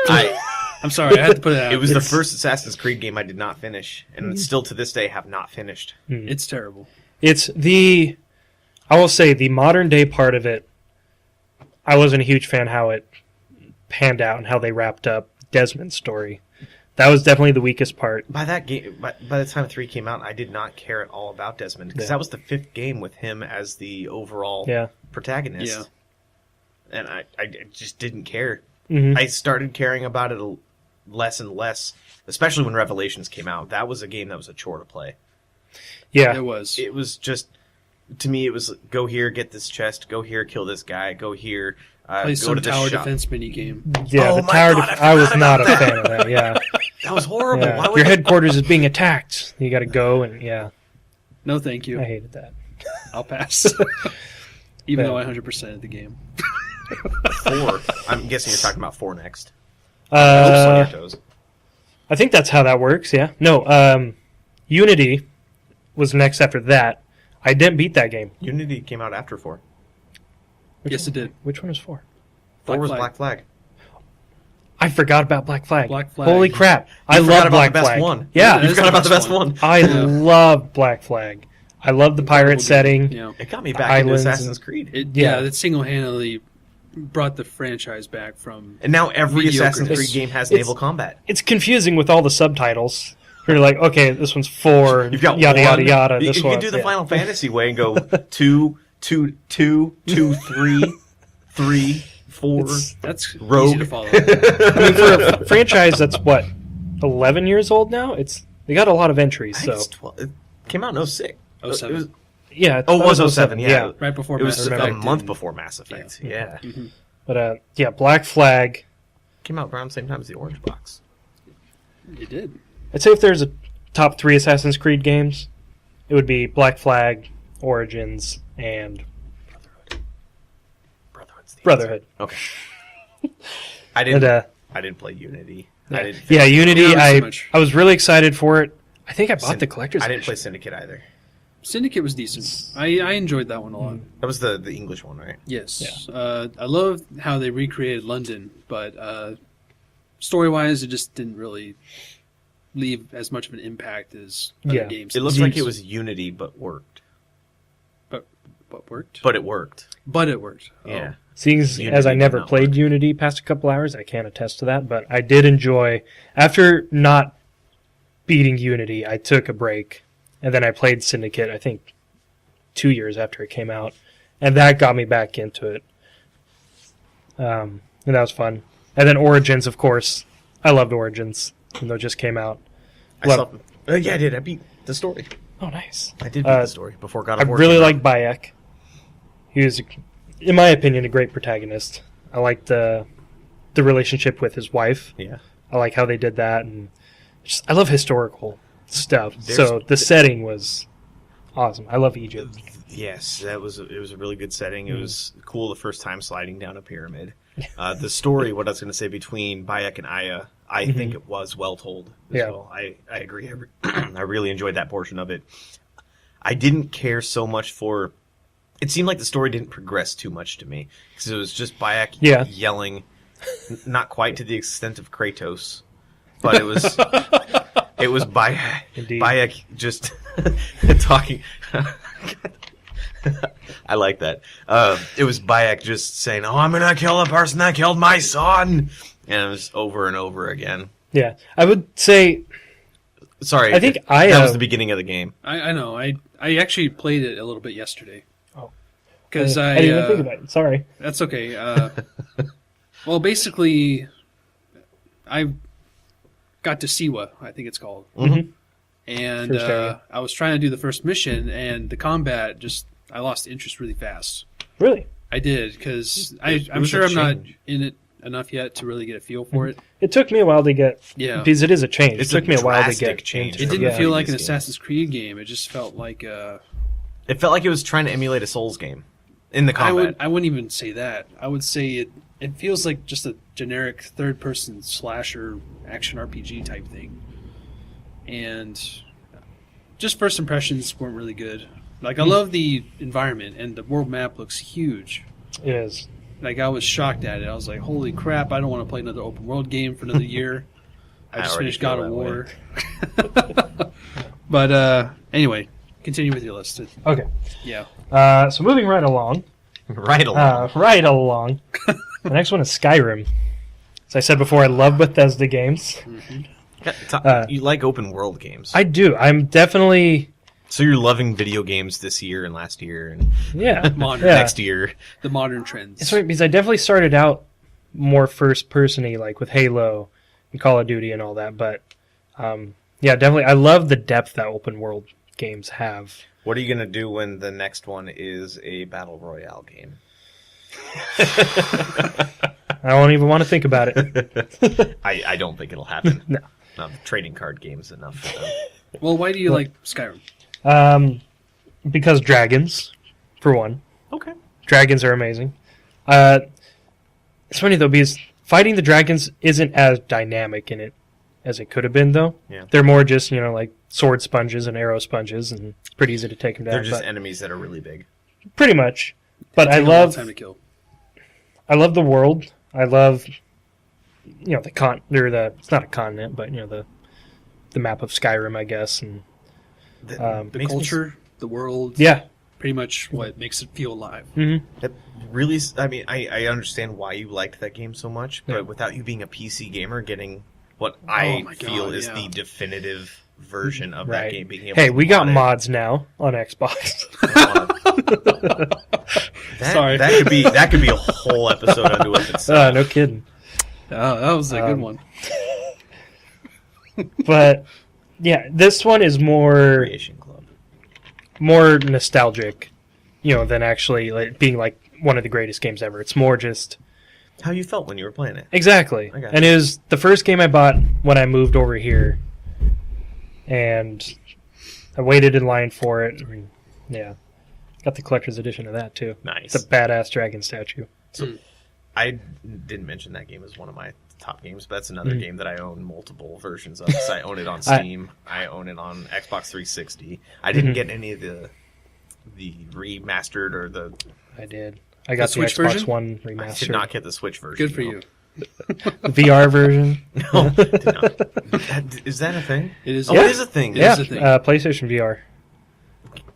3 was- I'm sorry, I had to put it out. It was the It's- first Assassin's Creed game I did not finish, and still to this day have not finished. It's terrible. It's I will say, the modern day part of it, I wasn't a huge fan how it panned out and how they wrapped up Desmond's story. That was definitely the weakest part. By that game, by the time 3 came out, I did not care at all about Desmond because Yeah. that was the 5th game with him as the overall Yeah. protagonist. Yeah. And I just didn't care. Mhm. I started caring about it less and less, especially when Revelations came out. That was a game that was a chore to play. Yeah. It was. It was just, to me, it was go here, get this chest, go here, kill this guy, go here, Play go some to this tower shop. defense mini game. Yeah, Oh the my tower. God, I was forgot not a about fan of that. Yeah, That was horrible. yeah. Why would Your they- headquarters is being attacked. You got to go and No, thank you. I hated that. I'll pass. Even Yeah. though I 100%ed the game. 4. I'm guessing you're talking about 4 next. Oops, on your toes. I think that's how that works. Yeah. No. Unity was next after that. I didn't beat that game. Unity came out after 4. Yes, it did. Which one was 4? 4 was Flag. Black Flag. I forgot about Black Flag. Black Flag. Holy crap! I forgot love about Black the best Flag. one. Yeah, You forgot about the best one. one. I Yeah. love Black Flag. I love the pirate setting. Yeah. It got me back into Islands Assassin's and- Creed. Yeah, Yeah. that single-handedly brought the franchise back from... And now every Mediocre. Assassin's Creed It's- game has it's- naval combat. It's confusing with all the subtitles. You're like, okay, this one's 4, You've got yada one. yada yada. You, This you one, can do the yeah. Final Fantasy way and go 2, 2, 2, 2, 3, 3, 4. It's- That's Rogue. easy to follow. I mean, for a franchise that's what 11 years old now, they got a lot of entries. I think So it's 12. It came out in 06. 07. It was, yeah, oh, it was 07. Yeah. Right before It was Mass a Effect. month and- before Mass Effect. Yeah. But yeah, Black Flag. Came out around the same time as the Orange Box. It did. I'd say if there's a top 3 Assassin's Creed games, it would be Black Flag, Origins, and Brotherhood's the Brotherhood. answer. Okay. I didn't. And, I didn't play Unity. yeah, Unity. Not so much. I was really excited for it. I think I bought the collector's I didn't play edition. Syndicate either. Syndicate was decent. I enjoyed that one a lot. That was the English one, right? Yes. I love how they recreated London, but story-wise, it just didn't really leave as much of an impact as other games. It looked like it was Unity, but worked. But what worked? But it worked. But it worked. Yeah. Seeing Unity as I did never not played work. Unity past a couple hours, I can't attest to that. But I did enjoy. After not beating Unity, I took a break, and then I played Syndicate. I think 2 years after it came out, and that got me back into it. And that was fun. And then Origins, of course. I loved Origins, even though it just came out. Yeah, I did. I beat the story. Oh, nice. I did beat the story before God I of War. really came out. liked Bayek. He was, in my opinion, a great protagonist. I liked the relationship with his wife. Yeah. I like how they did that, and I love historical stuff. So the setting was awesome. I love Egypt. Yes, it was a really good setting. It was cool the first time sliding down a pyramid. The story, what I was going to say, between Bayek and Aya, I think it was well told as well. I agree. I really enjoyed that portion of it. I didn't care so much for... It seemed like the story didn't progress too much to me, because it was just Bayek yelling, not quite to the extent of Kratos, but it was... It was Bayek just talking... I like that. It was Bayek just saying, "Oh, I'm gonna kill the person that killed my son," and it was over and over again. Yeah, I would say. Sorry, I think that was the beginning of the game. I know. I actually played it a little bit yesterday. Oh, because I didn't even think about it. Sorry. That's okay. Well, basically, I got to Siwa, I think it's called, and I was trying to do the first mission, and the combat I lost interest really fast. Really? I did, because I'm sure I'm not in it enough yet to really get a feel for it. It took me a while to get... Yeah. Because it is a change. It's it took me a while to drastic get change. into It didn't feel like an previous game. Assassin's Creed game. It just felt like... It felt like it was trying to emulate a Souls game in the combat. I wouldn't even say that. I would say it feels like just a generic third-person slasher action RPG type thing. And just first impressions weren't really good. Like, I love the environment, and the world map looks huge. It is. Like, I was shocked at it. I was like, holy crap, I don't want to play another open world game for another year. I just already finished God feel of that War. But anyway, continue with your list. Okay. Yeah. So moving right along. Right along. The next one is Skyrim. As I said before, I love Bethesda games. You like open world games. I do. I'm definitely... So you're loving video games this year and last year and Modern. Yeah. next year. The modern trends. It's right, because I definitely started out more first-person-y, like with Halo and Call of Duty and all that. But, yeah, definitely. I love the depth that open world games have. What are you going to do when the next one is a Battle Royale game? I don't even want to think about it. I don't think it'll happen. No. Trading card games enough. Well, why do you like Skyrim? Because dragons, for one. Okay. Dragons are amazing. It's funny, though, because fighting the dragons isn't as dynamic in it as it could have been, though. Yeah. They're more just, like sword sponges and arrow sponges, and it's pretty easy to take them down. They're just but enemies that are really big. pretty much. But I Take a long love time to kill. the world. I love, the it's not a continent, but, the map of Skyrim, I guess. And The culture, the world. yeah. Pretty much what makes it feel alive. Mm-hmm. That really, I mean, I understand why you liked that game so much, but Yeah. without you being a PC gamer, getting what I my feel God, is yeah. the definitive version of that game, being able Hey, to we got mod it. mods now on Xbox. Sorry. That could be a whole episode unto itself. No kidding. That was a good one. But yeah, this one is more Creation Club. nostalgic, than actually being like one of the greatest games ever. It's more just How you felt when you were playing it? exactly. I got And it was the first game I bought when I moved over here, and I waited in line for it. And, yeah, got the collector's edition of that too. Nice. It's a badass dragon statue. I didn't mention that game as one of my top games, but that's another game that I own multiple versions of. So I own it on Steam. I own it on Xbox 360. I didn't get any of the remastered or the... I did. I got the Switch Xbox version? One remastered. I did not get the Switch version. Good for no. you. The VR version. No, did not. Is that a thing? It is. Oh, it is a thing. It Yeah, is a thing. PlayStation VR.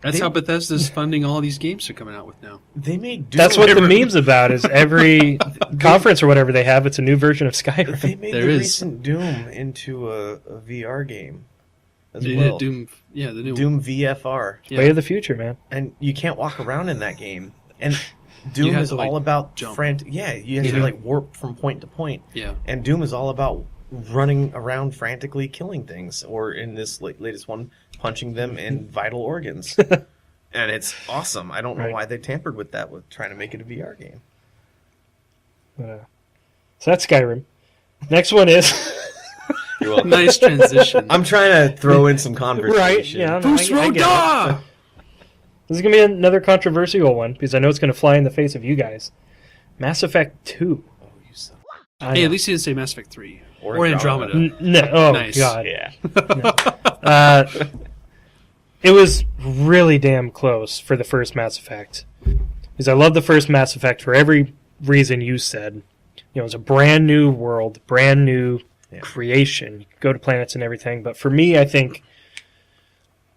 That's how Bethesda's funding all these games they're coming out with now. They made Doom. That's what the meme's about. Is every conference or whatever they have, it's a new version of Skyrim. They made There the is. recent Doom into a VR game as They well. did Doom, the new one. Doom VFR. Yeah. Way of the future, man. And you can't walk around in that game. And You Doom have is to, like, all about jump. Yeah, you have to like warp from point to point. Yeah. And Doom is all about running around frantically killing things, or in this latest one, punching them in vital organs. And it's awesome. I don't know Right. why they tampered with that with trying to make it a VR game. So that's Skyrim. Next one is You're welcome. Nice transition. I'm trying to throw in some conversation. right. Yeah, no, Boost I get it. Roda! This is gonna be another controversial one because I know it's gonna fly in the face of you guys. Mass Effect 2. Oh, you son. Hey, at least you didn't say Mass Effect 3. Or Or Andromeda. Andromeda. No, oh Nice. god. Yeah. It was really damn close for the first Mass Effect. Because I love the first Mass Effect for every reason you said. You know, it's a brand new world, brand new creation. You go to planets and everything. But for me, I think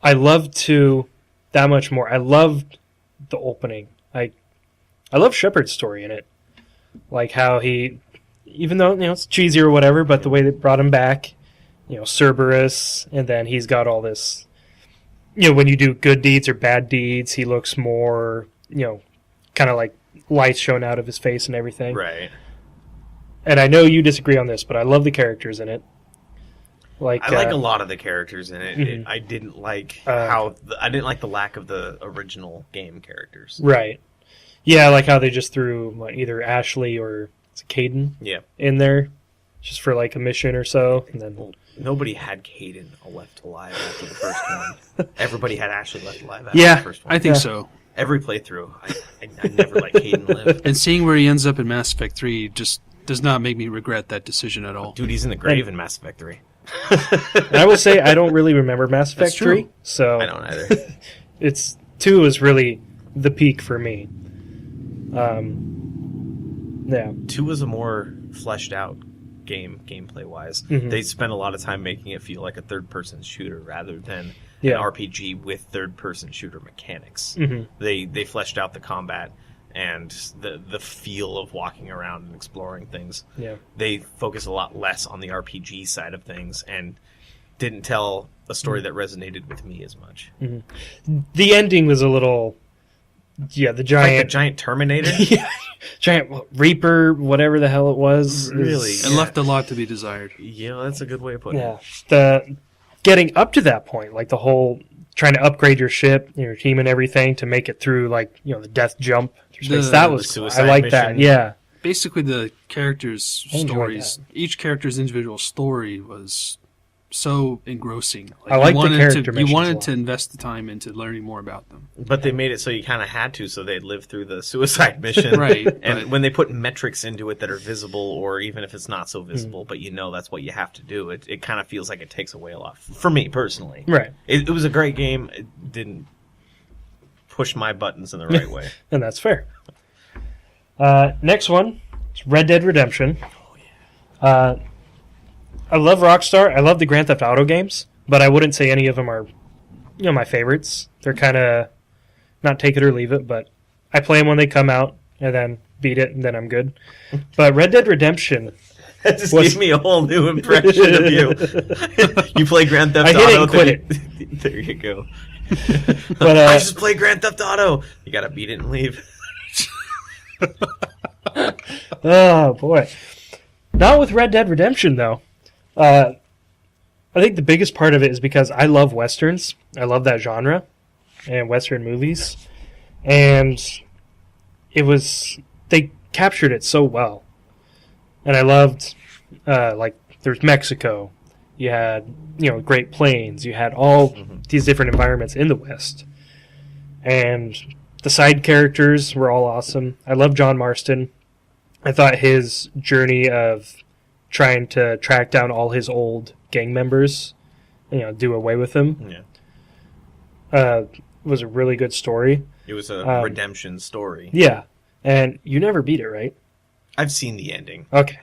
I loved 2 that much more. I loved the opening. I love Shepard's story in it. Like how he, even though, you know, it's cheesy or whatever, but the way they brought him back, you know, Cerberus, and then he's got all this, you know, when you do good deeds or bad deeds, he looks more, you know, kind of like lights showing out of his face and everything. Right. And I know you disagree on this, but I love the characters in it. Like I like a lot of the characters in it. Mhm. I didn't like Uh, I didn't like the lack of the original game characters. Right. Yeah, I like how they just threw either Ashley or Caden Yeah. in there just for like a mission or so. And then Well, nobody had Caden left alive after the first one. Everybody had Ashley left alive after Yeah, the first one. I think Yeah. so. Every playthrough, I never let Caden live. And seeing where he ends up in Mass Effect 3 just does not make me regret that decision at all. Dude, he's in the grave in Mass Effect 3. and I will say I don't really remember Mass That's Effect true. 3, so I don't either. it's 2 is really the peak for me. Yeah. 2 was a more fleshed out game, gameplay wise. Mhm. They spent a lot of time making it feel like a third person shooter rather than Yeah. an RPG with third person shooter mechanics. Mhm. They fleshed out the combat and the feel of walking around and exploring things. Yeah. They focus a lot less on the RPG side of things and didn't tell a story that resonated with me as much. The ending was a little, yeah, the Like the giant, giant Terminator. yeah, giant Reaper, whatever the hell it was. Really? is- It left a lot to be desired. Yeah, that's a good way of putting Yeah. it. The getting up to that point, like the whole trying to upgrade your ship, your team, and everything to make it through, like, you know, the death jump through space. The- That the was cool. I suicide like that. mission. Yeah. Basically, the characters' I enjoyed stories, each character's individual story was so engrossing. I like the wanted character to, missions You a wanted lot. to invest the time into learning more about them. But they made it so you kind of had to, so they'd live through the suicide mission. Right, And but- when they put metrics into it that are visible, or even if it's not so visible, but you know that's what you have to do, it kind of feels like it takes away a lot. For me, personally. Right. It was a great game. It didn't push my buttons in the right way. And that's fair. Next one is Red Dead Redemption. Oh, yeah. I love Rockstar. I love the Grand Theft Auto games, but I wouldn't say any of them are, you know, my favorites. They're kind of not take it or leave it, but I play them when they come out and then beat it, and then I'm good. But Red Dead Redemption, That just Was- gave me a whole new impression of you. You play Grand Theft I hit Auto. it and quit then there you go. but I just play Grand Theft Auto. You gotta beat it and leave. oh boy, not with Red Dead Redemption though. I think the biggest part of it is because I love westerns. I love that genre and western movies, and they captured it so well. And I loved like there's Mexico, you had, you know, Great Plains, you had all these different environments in the West, and the side characters were all awesome. I love John Marston. I thought his journey of trying to track down all his old gang members, do away with them, was a really good story. It was a redemption story. Yeah, and you never beat it, right? I've seen the ending. Okay,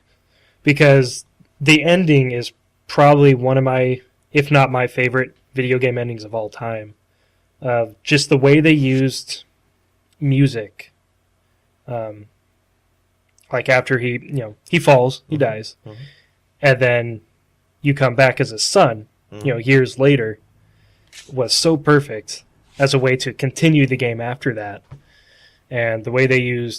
because the ending is probably one of my, if not my favorite video game endings of all time. Just the way they used music. Like after he falls, he dies. Mm-hmm. And then you come back as a son, years later, was so perfect as a way to continue the game after that. And the way they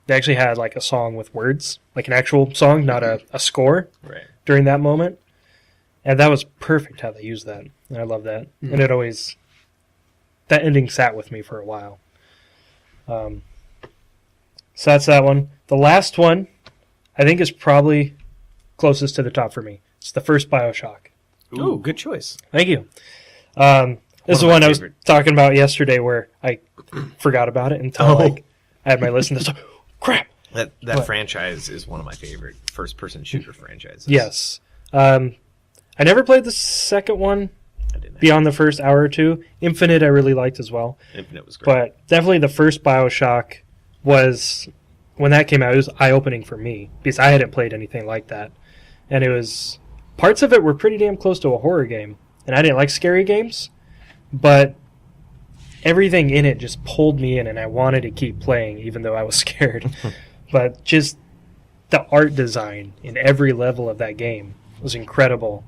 actually had like a song with words, like an actual song, not a score during that moment. And that was perfect how they used that. And I love that. Mm-hmm. And that ending sat with me for a while. So that's that one. The last one, I think, is probably closest to the top for me. It's the first BioShock. Ooh, good choice. Thank you. This is the one I was talking about yesterday where I forgot about it until I had my list and like, crap. That franchise is one of my favorite first-person shooter franchises. Yes. I never played the second one beyond the first hour or two. Infinite I really liked as well. Infinite was great. But definitely the first BioShock was, when that came out, it was eye-opening for me because I hadn't played anything like that. And parts of it were pretty damn close to a horror game. And I didn't like scary games, but everything in it just pulled me in and I wanted to keep playing even though I was scared. But just the art design in every level of that game was incredible.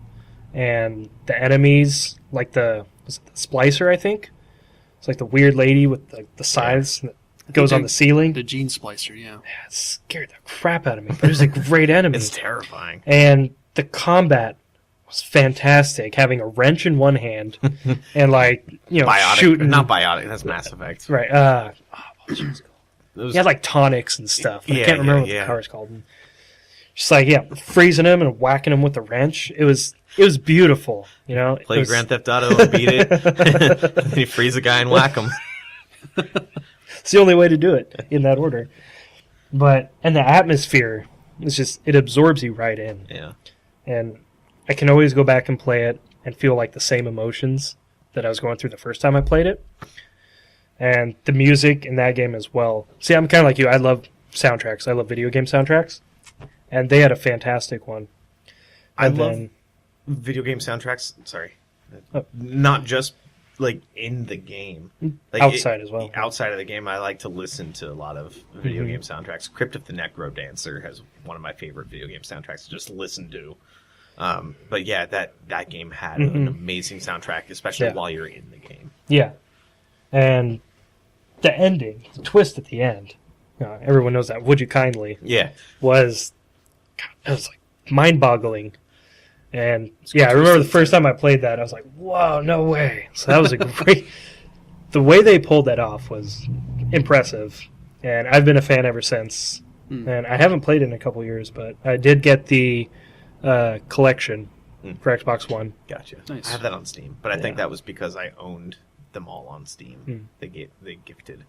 And the enemies, like the Splicer, I think? It's like the weird lady with the scythes that goes on the ceiling. The Gene Splicer, yeah. It scared the crap out of me. But it was a great enemy. It's terrifying. And the combat was fantastic. Having a wrench in one hand and biotic, shooting. Not biotic, that's Mass Effect. Right. What was it called? He had like tonics and stuff. I can't remember what the car is called. Just freezing him and whacking him with the wrench. It was beautiful, Play Grand Theft Auto and beat it. You freeze a guy and whack him. It's the only way to do it in that order. And the atmosphere it absorbs you right in. Yeah. And I can always go back and play it and feel like the same emotions that I was going through the first time I played it. And the music in that game as well. See, I'm kind of like you. I love soundtracks. I love video game soundtracks. And they had a fantastic one. I love video game soundtracks. Sorry. Not just in the game. Outside as well. Outside of the game, I like to listen to a lot of video game soundtracks. Crypt of the Necrodancer has one of my favorite video game soundtracks to just listen to. But yeah, that game had an amazing soundtrack, especially while you're in the game. Yeah. And the ending, the twist at the end, everyone knows that, Would You Kindly? Yeah. Was mind-boggling. And I remember the first time I played that, I was like, whoa, no way. So that was a great... The way they pulled that off was impressive. And I've been a fan ever since. And I haven't played it in a couple years, but I did get the collection for Xbox One. Gotcha. Nice. I have that on Steam, but I think that was because I owned them all on Steam. They gifted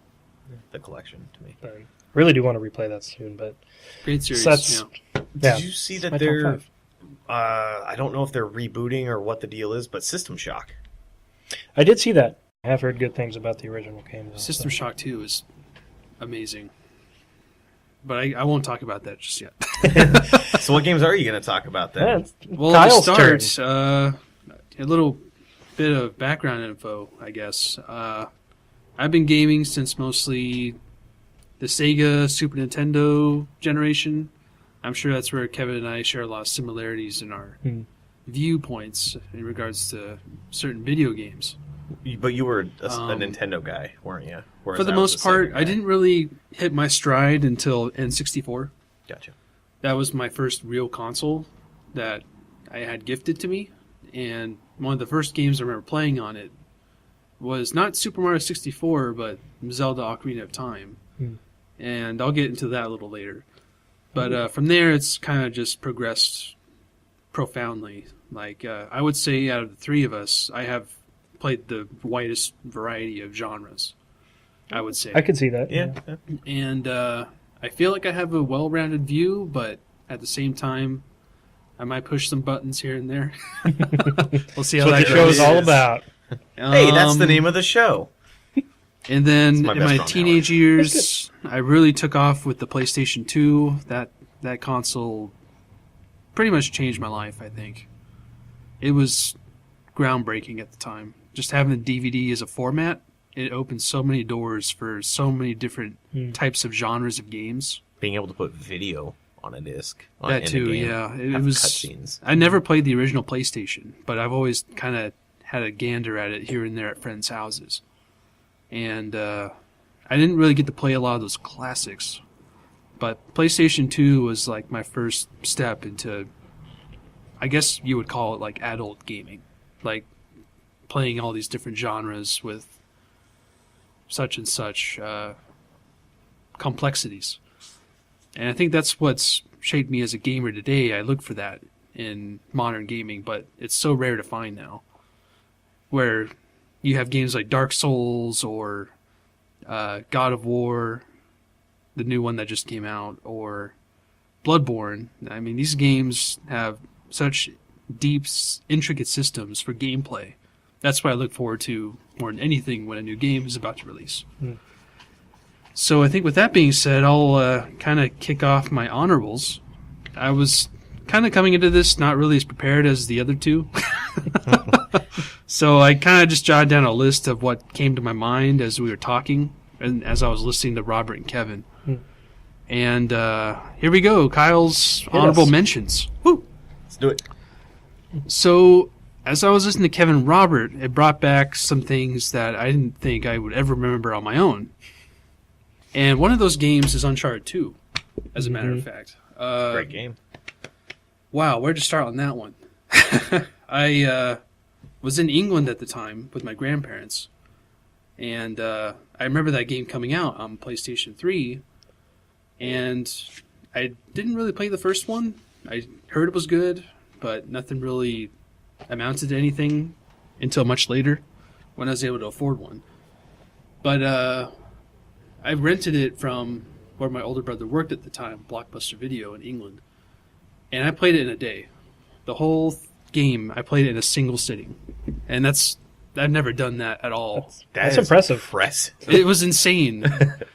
the collection to me. I really do want to replay that soon, but... Great series, so Did you see that they're... I don't know if they're rebooting or what the deal is, but System Shock. I did see that. I have heard good things about the original game. System Shock 2 is amazing. But I won't talk about that just yet. So what games are you going to talk about then? Well, Kyle's to start, a little bit of background info, I guess. I've been gaming since mostly the Sega, Super Nintendo generation. I'm sure that's where Kevin and I share a lot of similarities in our viewpoints in regards to certain video games. But you were a Nintendo guy, weren't you? For the most part, I didn't really hit my stride until N64. Gotcha. That was my first real console that I had gifted to me. And one of the first games I remember playing on it was not Super Mario 64, but Zelda Ocarina of Time. And I'll get into that a little later. But from there, it's kind of just progressed profoundly. I would say out of the three of us, I have played the widest variety of genres, I would say. I could see that. Yeah. And I I feel like I have a well-rounded view, but at the same time, I might push some buttons here and there. We'll see how That's what that the show is goes. all about. Hey, that's the name of the show. And then my in best my friend, teenage years, I really took off with the PlayStation 2. That console pretty much changed my life, I think. It was groundbreaking at the time. Just having the DVD as a format, it opened so many doors for so many different types of genres of games. Being able to put video on a disc. That too, yeah. It was cutscenes. I never played the original PlayStation, but I've always kind of had a gander at it here and there at friends' houses. And I didn't really get to play a lot of those classics. But PlayStation 2 was like my first step into, I guess you would call it like adult gaming. Like playing all these different genres with such and such complexities. And I think that's what's shaped me as a gamer today. I look for that in modern gaming, but it's so rare to find now. Where you have games like Dark Souls or God of War, the new one that just came out, or Bloodborne. I mean, these games have such deep, intricate systems for gameplay. That's what I look forward to more than anything when a new game is about to release. So I think with that being said, I'll kind of kick off my honorables. I was kind of coming into this not really as prepared as the other two. So I kind of just jotted down a list of what came to my mind as we were talking and as I was listening to Robert and Kevin. And here we go. Kyle's honorable mentions. Woo! Let's do it. So as I was listening to Kevin and Robert, it brought back some things that I didn't think I would ever remember on my own. And one of those games is Uncharted 2, as a matter of fact. Great game. Wow, where to start on that one? I was in England at the time with my grandparents, and I remember that game coming out on PlayStation 3, and I didn't really play the first one. I heard it was good, but nothing really amounted to anything until much later when I was able to afford one. But I rented it from where my older brother worked at the time, Blockbuster Video in England, and I played it in a day. The whole game, I played it in a single sitting, and I've never done that at all. That's impressive. It was insane.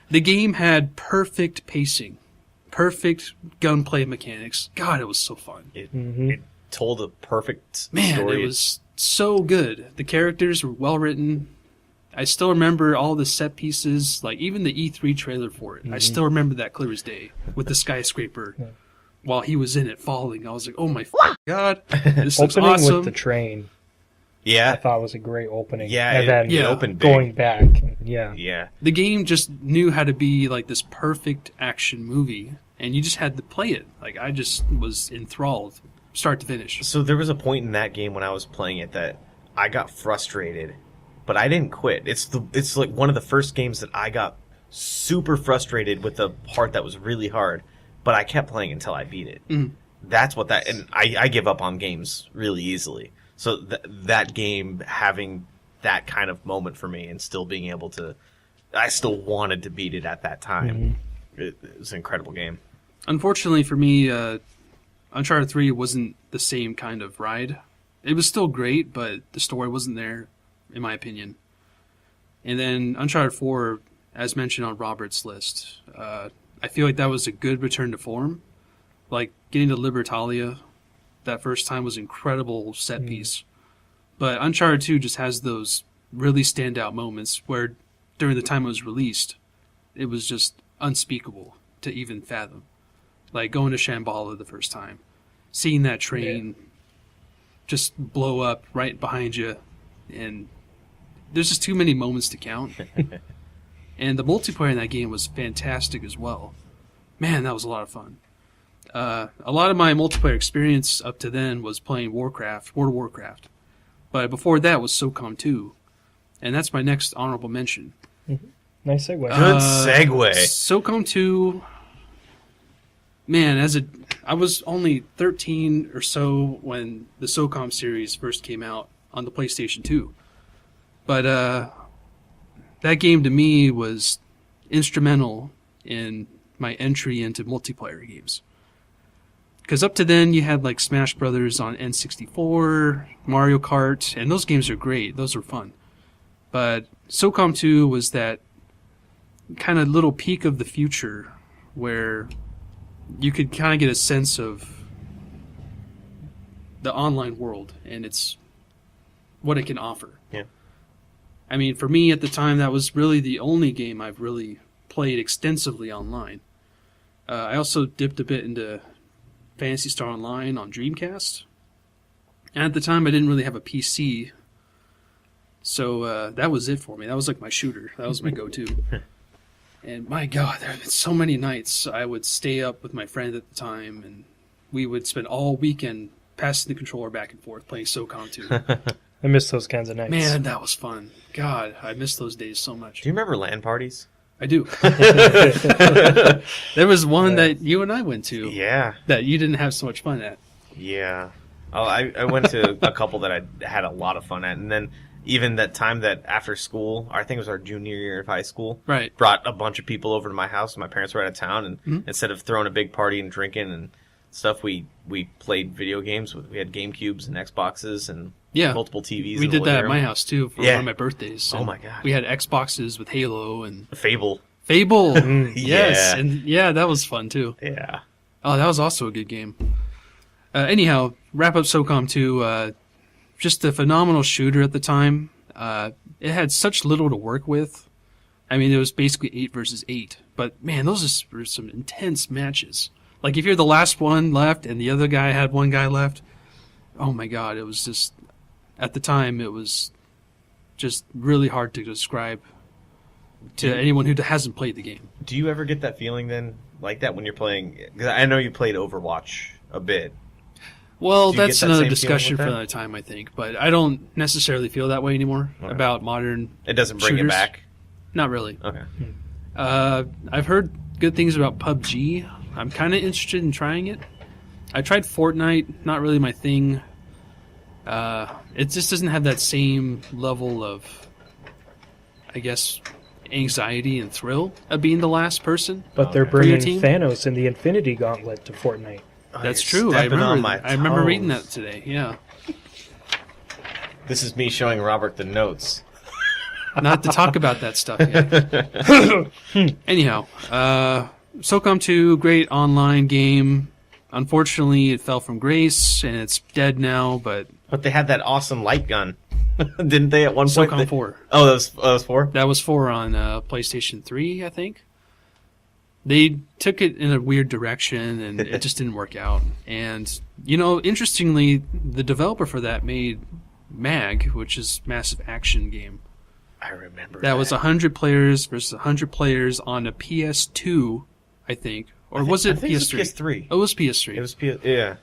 The game had perfect pacing, perfect gunplay mechanics. God, it was so fun. It told a perfect It story. was so good. The characters were well written. I still remember all the set pieces, like even the E3 trailer for it. I still remember that clear as day with the skyscraper. While he was in it falling, I was like, oh my God, this looks Opening awesome. with the train, I Yeah. thought was a great opening. Yeah, and then it opened big. going back. Yeah. Yeah. The game just knew how to be like this perfect action movie, and you just had to play it. Like, I just was enthralled, start to finish. So there was a point in that game when I was playing it that I got frustrated, but I didn't quit. It's like one of the first games that I got super frustrated with the part that was really hard, but I kept playing until I beat it. That's what and I give up on games really easily. So that game having that kind of moment for me and still being able to, I still wanted to beat it at that time. It was an incredible game. Unfortunately for me, Uncharted 3 wasn't the same kind of ride. It was still great, but the story wasn't there, in my opinion. And then Uncharted 4, as mentioned on Robert's list, I feel like that was a good return to form. Like, getting to Libertalia that first time was an incredible set piece. But Uncharted 2 just has those really standout moments where, during the time it was released, it was just unspeakable to even fathom. Like, going to Shambhala the first time, seeing that train just blow up right behind you, and there's just too many moments to count. And the multiplayer in that game was fantastic as well. Man, that was a lot of fun. A lot of my multiplayer experience up to then was playing World of Warcraft. But before that was SOCOM 2. And that's my next honorable mention. Nice segue. Good segue. SOCOM 2, man, I was only 13 or so when the SOCOM series first came out on the PlayStation 2. But that game to me was instrumental in my entry into multiplayer games. Because up to then, you had like Smash Brothers on N64, Mario Kart, and those games are great. Those are fun. But SOCOM 2 was that kind of little peak of the future where you could kind of get a sense of the online world and it's what it can offer. Yeah. I mean, for me at the time, that was really the only game I've really played extensively online. I also dipped a bit into Phantasy Star Online on Dreamcast. And at the time, I didn't really have a PC. So that was it for me. That was like my shooter. That was my go-to. And my God, there have been so many nights I would stay up with my friend at the time, and we would spend all weekend passing the controller back and forth playing SOCOM 2. I miss those kinds of nights. Man, that was fun. God, I miss those days so much. Do you remember LAN parties? I do. There was one that you and I went to. Yeah. That you didn't have so much fun at. Yeah. Oh, I went to a couple that I had a lot of fun at, and then even that time that after school, I think it was our junior year of high school, right? Brought a bunch of people over to my house. My parents were out of town, and instead of throwing a big party and drinking and stuff, we played video games. We had GameCubes and Xboxes and multiple TVs. We did that at my house too for one of my birthdays. Oh my God! We had Xboxes with Halo and Fable. Yes, Yeah. and that was fun too. Yeah. Oh, that was also a good game. Anyhow, wrap up SOCOM 2. Just a phenomenal shooter at the time. It had such little to work with. I mean, it was basically 8 versus 8. But, man, those were some intense matches. Like, if you're the last one left and the other guy had one guy left, oh my God, it was just... At the time, it was just really hard to describe to anyone who hasn't played the game. Do you ever get that feeling then, like that when you're playing? Because I know you played Overwatch a bit. Well, Do you that's get that another same discussion for feeling with another time, I think. But I don't necessarily feel that way anymore about modern It doesn't bring shooters. it back? Not really. Okay. I've heard good things about PUBG. I'm kind of interested in trying it. I tried Fortnite, not really my thing. It just doesn't have that same level of, I guess, anxiety and thrill of being the last person. But they're for your bringing team. Thanos and the Infinity Gauntlet to Fortnite. That's you're true. I stepping on remember. my I remember reading toes. that today. Yeah. This is me showing Robert the notes. Not to talk about that stuff yet. Anyhow, SOCOM 2, great online game. Unfortunately, it fell from grace, and it's dead now, but... But they had that awesome light gun. Didn't they at one point? SOCOM 4. Oh, that was 4? That was 4 on PlayStation 3, I think. They took it in a weird direction, and it just didn't work out. And, interestingly, the developer for that made MAG, which is Massive Action Game. I remember That was 100 players versus 100 players on a PS2, I think. Or was it I think PS3? It was PS3. Oh, it was PS3. It was yeah.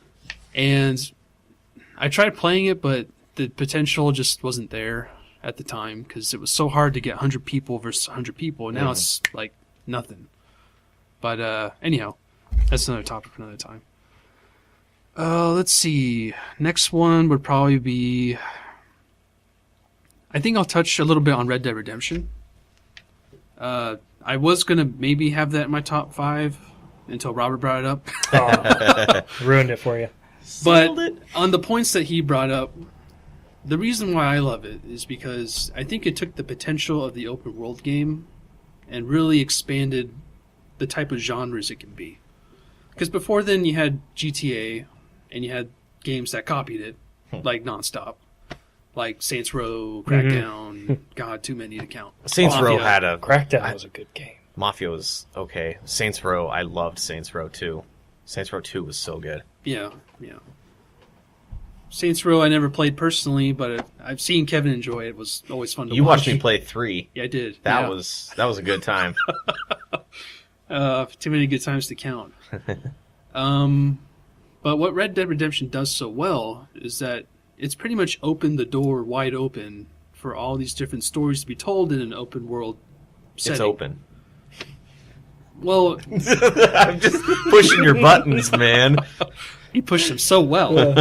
And I tried playing it, but the potential just wasn't there at the time because it was so hard to get 100 people versus 100 people. Now it's like nothing. But anyhow, that's another topic for another time. Let's see. Next one would probably be... I think I'll touch a little bit on Red Dead Redemption. I was going to maybe have that in my top 5 until Robert brought it up. Oh, ruined it for you. But on the points that he brought up, the reason why I love it is because I think it took the potential of the open world game and really expanded the type of genres it can be. Because before then you had GTA and you had games that copied it, like nonstop. Like Saints Row, Crackdown, God, too many to count. Saints Row Mafia. had a... Crackdown was a good game. Mafia was okay. Saints Row, I loved Saints Row 2. Saints Row 2 was so good. Yeah. Saints Row I never played personally, but I've seen Kevin enjoy it. It was always fun to watch. You watched me play 3. Yeah, I did. That was a good time. Too many good times to count. But what Red Dead Redemption does so well is that it's pretty much opened the door wide open for all these different stories to be told in an open world setting. It's open. Well, I'm just pushing your buttons, man. you pushed them so well.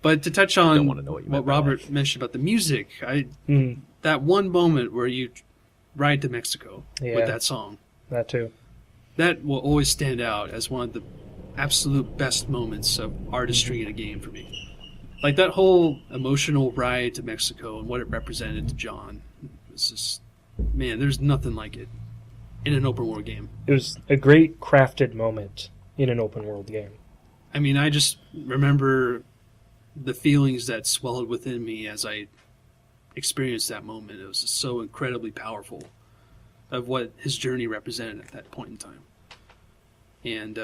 But to touch on Don't wanna know what you meant by Robert mentioned about the music, that one moment where you Ride to Mexico with that song. That too. That will always stand out as one of the absolute best moments of artistry in a game for me. Like that whole emotional ride to Mexico and what it represented to John. It's just, man, there's nothing like it in an open world game. It was a great crafted moment in an open world game. I mean, I just remember the feelings that swelled within me as I experienced that moment. It was just so incredibly powerful of what his journey represented at that point in time. And,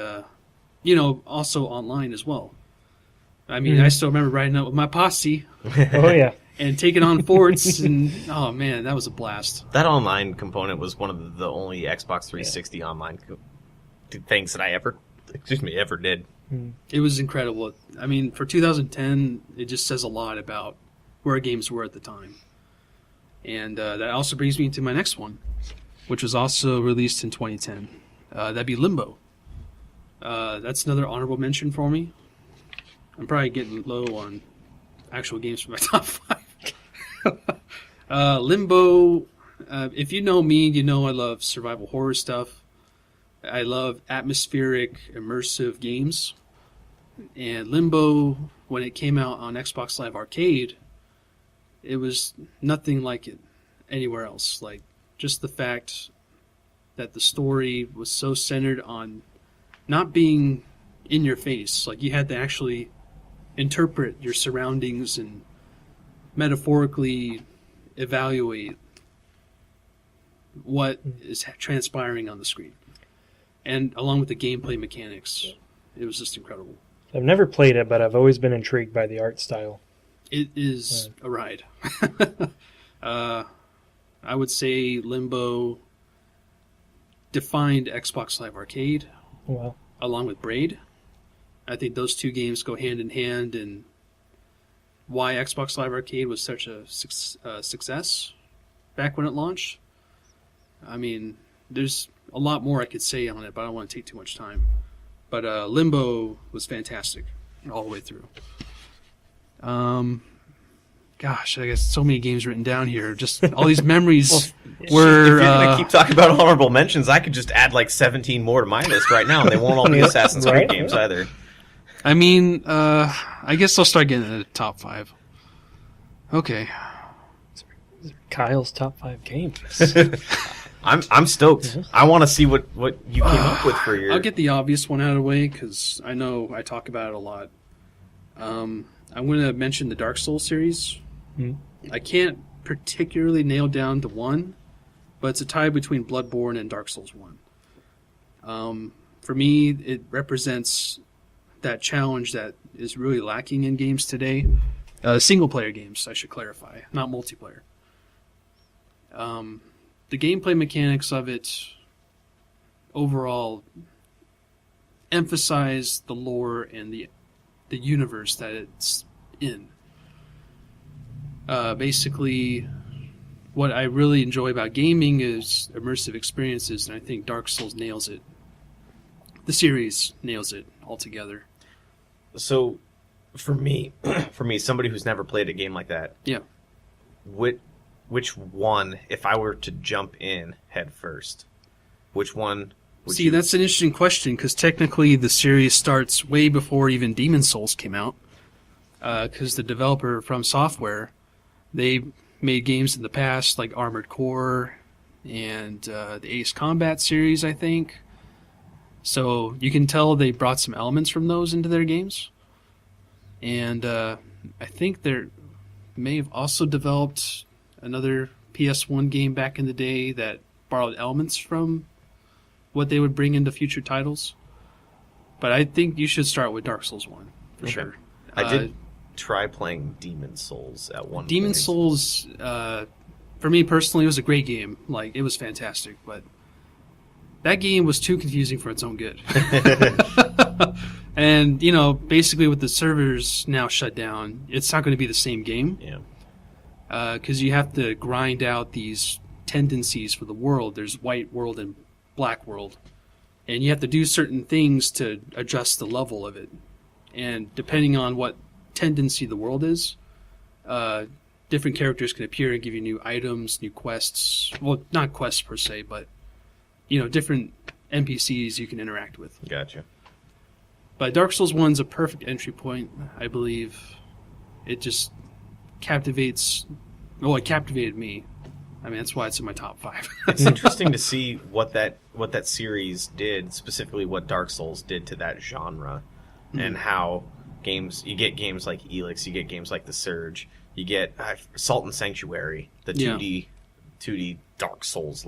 also online as well. I mean, I still remember riding out with my posse. Oh, yeah. And taking on forts, and oh man, that was a blast. That online component was one of the only Xbox 360 online things that I ever did. It was incredible. I mean, for 2010, it just says a lot about where games were at the time. And that also brings me to my next one, which was also released in 2010. That'd be Limbo. That's another honorable mention for me. I'm probably getting low on actual games for my top 5. Limbo, if you know me, you know I love survival horror stuff. I love atmospheric, immersive games. And Limbo, when it came out on Xbox Live Arcade, it was nothing like it anywhere else. Like, just the fact that the story was so centered on not being in your face. Like, you had to actually interpret your surroundings and metaphorically evaluate what is transpiring on the screen. And along with the gameplay mechanics, it was just incredible. I've never played it, but I've always been intrigued by the art style. It is a ride. I would say Limbo defined Xbox Live Arcade, along with Braid. I think those two games go hand in hand, and why Xbox Live Arcade was such a success back when it launched. I mean, there's a lot more I could say on it, but I don't want to take too much time. But Limbo was fantastic all the way through. Gosh, I got so many games written down here. Just all these memories were... If you're going to keep talking about honorable mentions, I could just add like 17 more to my list right now, and they won't all be Assassin's Creed games either. I mean, I guess I'll start getting into the top 5. Okay. Kyle's top 5 games. I'm stoked. I want to see what you came up with for your... I'll get the obvious one out of the way, because I know I talk about it a lot. I'm going to mention the Dark Souls series. I can't particularly nail down to one, but it's a tie between Bloodborne and Dark Souls 1. For me, it represents that challenge that is really lacking in games today. Single-player games, I should clarify, not multiplayer. The gameplay mechanics of it overall emphasize the lore and the universe that it's in. Basically, what I really enjoy about gaming is immersive experiences, and I think Dark Souls nails it. The series nails it altogether. So, for me, somebody who's never played a game like that, which one, if I were to jump in head first, which one would you... that's an interesting question, because technically the series starts way before even Demon's Souls came out, because the developer From Software, they made games in the past like Armored Core and the Ace Combat series, I think. So you can tell they brought some elements from those into their games. And I think they may have also developed another PS1 game back in the day that borrowed elements from what they would bring into future titles. But I think you should start with Dark Souls 1, for sure. I did try playing Demon's Souls at one point. Demon's Souls, for me personally, was a great game. Like, it was fantastic, but that game was too confusing for its own good. And, basically with the servers now shut down, it's not going to be the same game. Yeah. Because you have to grind out these tendencies for the world. There's white world and black world. And you have to do certain things to adjust the level of it. And depending on what tendency the world is, different characters can appear and give you new items, new quests. Well, not quests per se, but different NPCs you can interact with. Gotcha. But Dark Souls 1's a perfect entry point, I believe. It just captivates. Well, it captivated me. I mean, that's why it's in my top 5. It's interesting to see what that series did, specifically what Dark Souls did to that genre, and how you get games like Elix, you get games like The Surge, you get Salt and Sanctuary, the 2D Dark Souls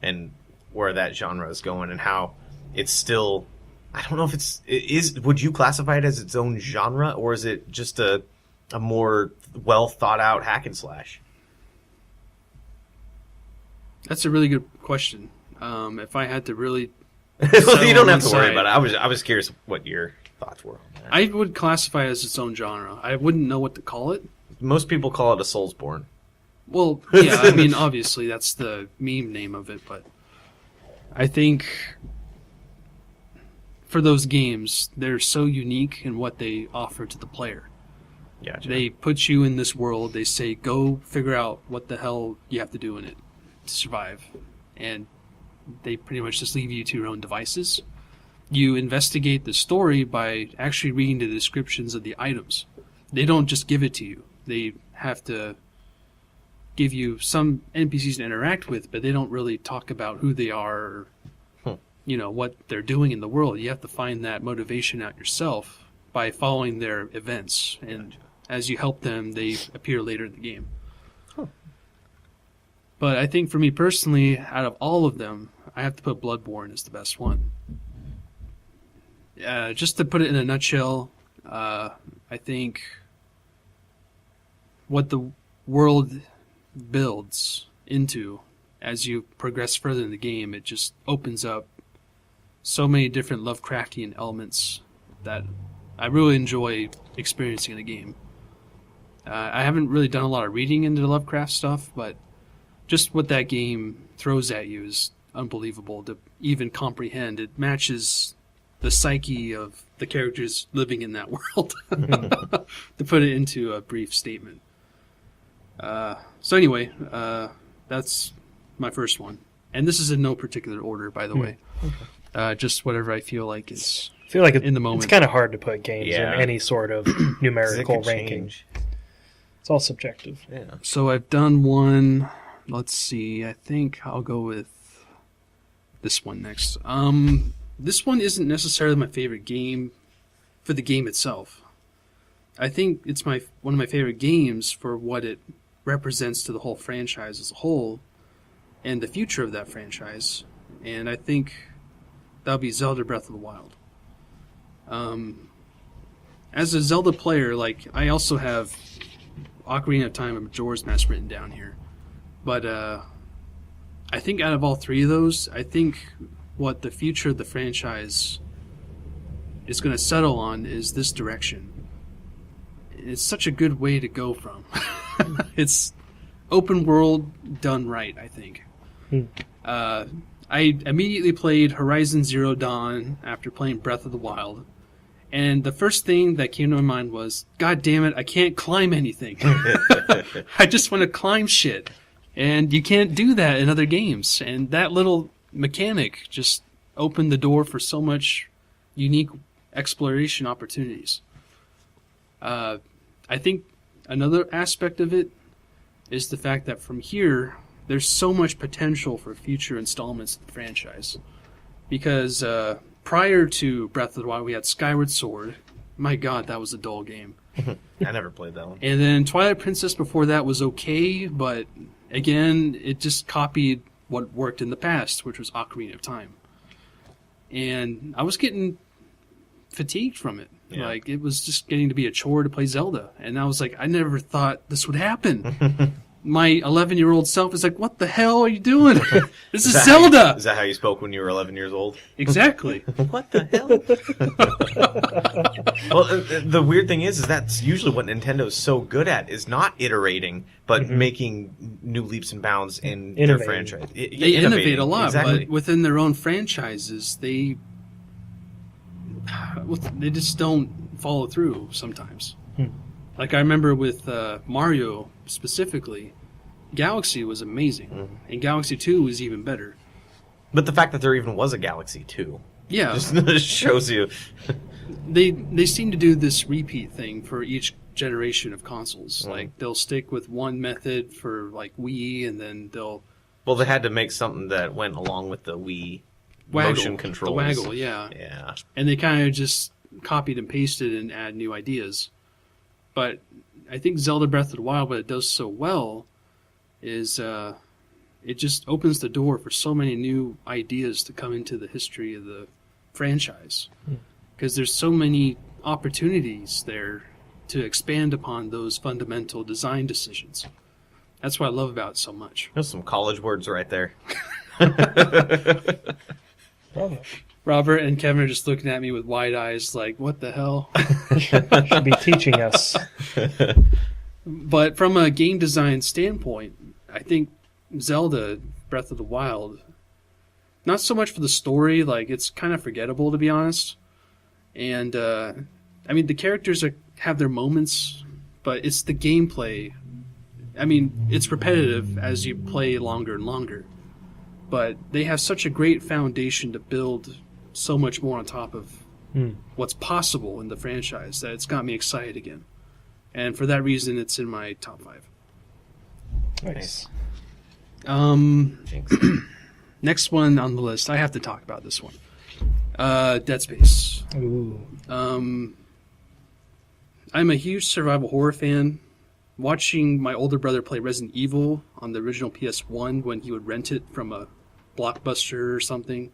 and where that genre is going, and how it's still. I don't know if it is. Would you classify it as its own genre, or is it just a more well thought out hack and slash? That's a really good question. If I had to really, well, you don't have to worry about it. I was curious what your thoughts were on that. I would classify it as its own genre. I wouldn't know what to call it. Most people call it a Soulsborne. Well, yeah, I mean, obviously that's the meme name of it, but I think for those games, they're so unique in what they offer to the player. Gotcha. They put you in this world. They say, go figure out what the hell you have to do in it to survive. And they pretty much just leave you to your own devices. You investigate the story by actually reading the descriptions of the items. They don't just give it to you. They have to give you some NPCs to interact with, but they don't really talk about who they are or what they're doing in the world. You have to find that motivation out yourself by following their events. And as you help them, they appear later in the game. Huh. But I think for me personally, out of all of them, I have to put Bloodborne as the best one. Just to put it in a nutshell, I think what the world builds into as you progress further in the game, it just opens up so many different Lovecraftian elements that I really enjoy experiencing in the game. I haven't really done a lot of reading into the Lovecraft stuff, but just what that game throws at you is unbelievable to even comprehend. It matches the psyche of the characters living in that world, to put it into a brief statement. So anyway, that's my first one. And this is in no particular order, by the way. Okay. Just whatever I feel like is in the moment. It's kind of hard to put games in any sort of numerical ranking. Change. It's all subjective. Yeah. So I've done one. Let's see. I think I'll go with this one next. This one isn't necessarily my favorite game for the game itself. I think it's one of my favorite games for what it represents to the whole franchise as a whole and the future of that franchise. And I think that'll be Zelda Breath of the Wild. As a Zelda player, I also have Ocarina of Time and Majora's Mask written down here. But I think out of all three of those, I think what the future of the franchise is going to settle on is this direction. It's such a good way to go from. It's open world done right, I think. I immediately played Horizon Zero Dawn after playing Breath of the Wild. And the first thing that came to my mind was, God damn it, I can't climb anything. I just want to climb shit. And you can't do that in other games. And that little mechanic just opened the door for so much unique exploration opportunities. I think another aspect of it is the fact that from here, there's so much potential for future installments of the franchise. Because prior to Breath of the Wild, we had Skyward Sword. My God, that was a dull game. I never played that one. And then Twilight Princess before that was okay, but again, it just copied what worked in the past, which was Ocarina of Time. And I was getting fatigued from it. Yeah. It was just getting to be a chore to play Zelda. And I was like, I never thought this would happen. My 11-year-old self is like, what the hell are you doing? This is Zelda! Is that how you spoke when you were 11 years old? Exactly. What the hell? Well, the weird thing is that's usually what Nintendo's so good at, is not iterating, but making new leaps and bounds in their franchise. They innovate a lot, exactly. but within their own franchises, they just don't follow through sometimes. Like I remember with Mario specifically, Galaxy was amazing, and Galaxy 2 was even better. But the fact that there even was a Galaxy 2 Yeah, just shows you. they seem to do this repeat thing for each generation of consoles. Like they'll stick with one method for like Wii, and then they'll Well, they had to make something that went along with the Wii motion controls. The waggle, yeah. Yeah. And they kind of just copied and pasted and add new ideas. But I think Zelda Breath of the Wild, what it does so well is it just opens the door for so many new ideas to come into the history of the franchise. Because there's so many opportunities there to expand upon those fundamental design decisions. That's what I love about it so much. There's some college words right there. Bravo. Robert and Kevin are just looking at me with wide eyes like, what the hell? Should be teaching us. But from a game design standpoint, I think Zelda Breath of the Wild, not so much for the story, like it's kind of forgettable to be honest. And I mean the characters have their moments, but it's the gameplay. I mean, it's repetitive as you play longer and longer. But they have such a great foundation to build so much more on top of what's possible in the franchise that it's got me excited again. And for that reason, it's in my top 5. Nice. Thanks. Next one on the list, I have to talk about this one. Dead Space. Ooh. I'm a huge survival horror fan. Watching my older brother play Resident Evil on the original PS1 when he would rent it from a Blockbuster or something,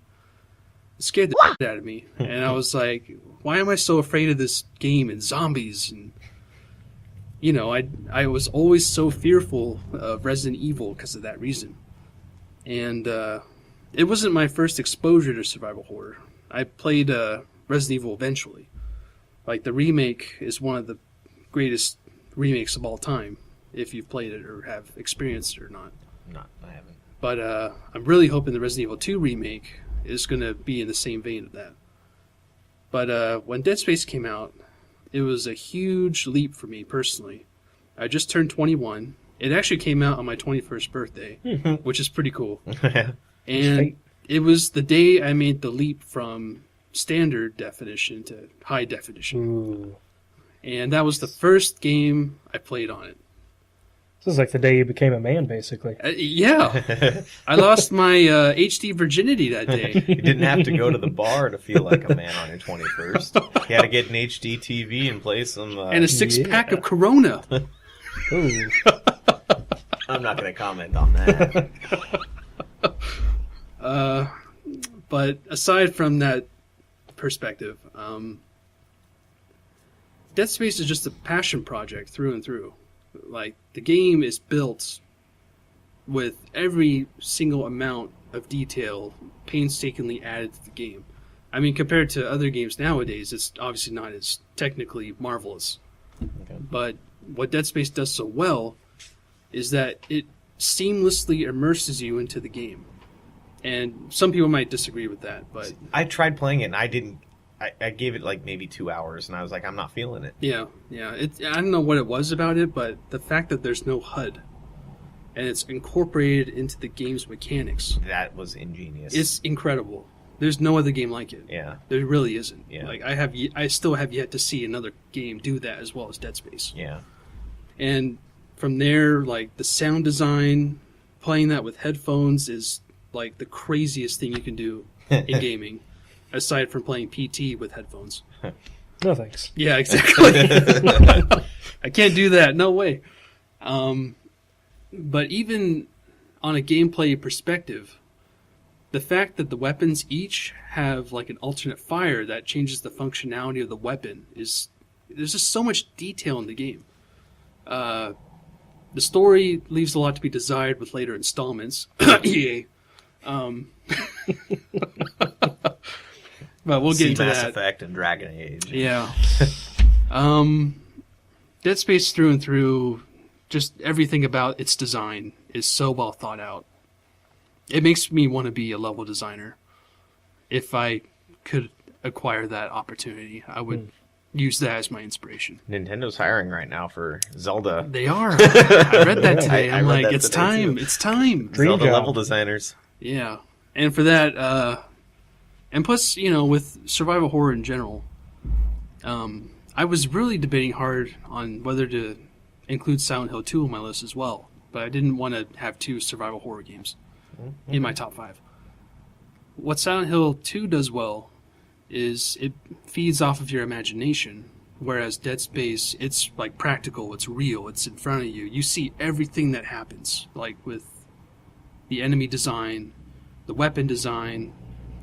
it scared the shit out of me. And I was like, why am I so afraid of this game and zombies? And, you know, I was always so fearful of Resident Evil because of that reason. And it wasn't my first exposure to survival horror. I played Resident Evil eventually. Like, the remake is one of the greatest remakes of all time, if you've played it or have experienced it or not. I haven't. But I'm really hoping the Resident Evil 2 remake is going to be in the same vein of that. But when Dead Space came out, it was a huge leap for me personally. I just turned 21. It actually came out on my 21st birthday, which is pretty cool. And it was the day I made the leap from standard definition to high definition. Ooh. And that was the first game I played on it. This is like the day you became a man, basically. Yeah. I lost my HD virginity that day. You didn't have to go to the bar to feel like a man on your 21st. You had to get an HD TV and play some... and a six-pack of Corona. Ooh. I'm not going to comment on that. But aside from that perspective, Dead Space is just a passion project through and through. Like, the game is built with every single amount of detail painstakingly added to the game. I mean, compared to other games nowadays, it's obviously not as technically marvelous. Okay. But what Dead Space does so well is that it seamlessly immerses you into the game. And some people might disagree with that, but... I tried playing it, and I didn't... I gave it like maybe 2 hours, and I was like, I'm not feeling it. Yeah. I don't know what it was about it, but the fact that there's no HUD and it's incorporated into the game's mechanics, That was ingenious. it's incredible. There's no other game like it. Yeah, There really isn't. Yeah. Like I still have yet to see another game do that as well as Dead Space. yeah. And from there, like the sound design, playing that with headphones is like the craziest thing you can do in gaming, aside from playing PT with headphones. No thanks. Yeah, exactly. I can't do that. No way. But even on a gameplay perspective, the fact that the weapons each have like an alternate fire that changes the functionality of the weapon is there's just so much detail in the game. The story leaves a lot to be desired with later installments. EA. But we'll get into Mass that. Effect and Dragon Age. Yeah. Dead Space through and through, just everything about its design is so well thought out. It makes me want to be a level designer. If I could acquire that opportunity, I would use that as my inspiration. Nintendo's hiring right now for Zelda. They are. I read that today. I I'm read like, that it's today, time. too. It's time. Dream Zelda job. level designers. Yeah. And for that, and plus, with survival horror in general, I was really debating hard on whether to include Silent Hill 2 on my list as well. But I didn't want to have 2 survival horror games in my top 5. What Silent Hill 2 does well is it feeds off of your imagination, whereas Dead Space, it's like practical, it's real, it's in front of you. You see everything that happens, like with the enemy design, the weapon design,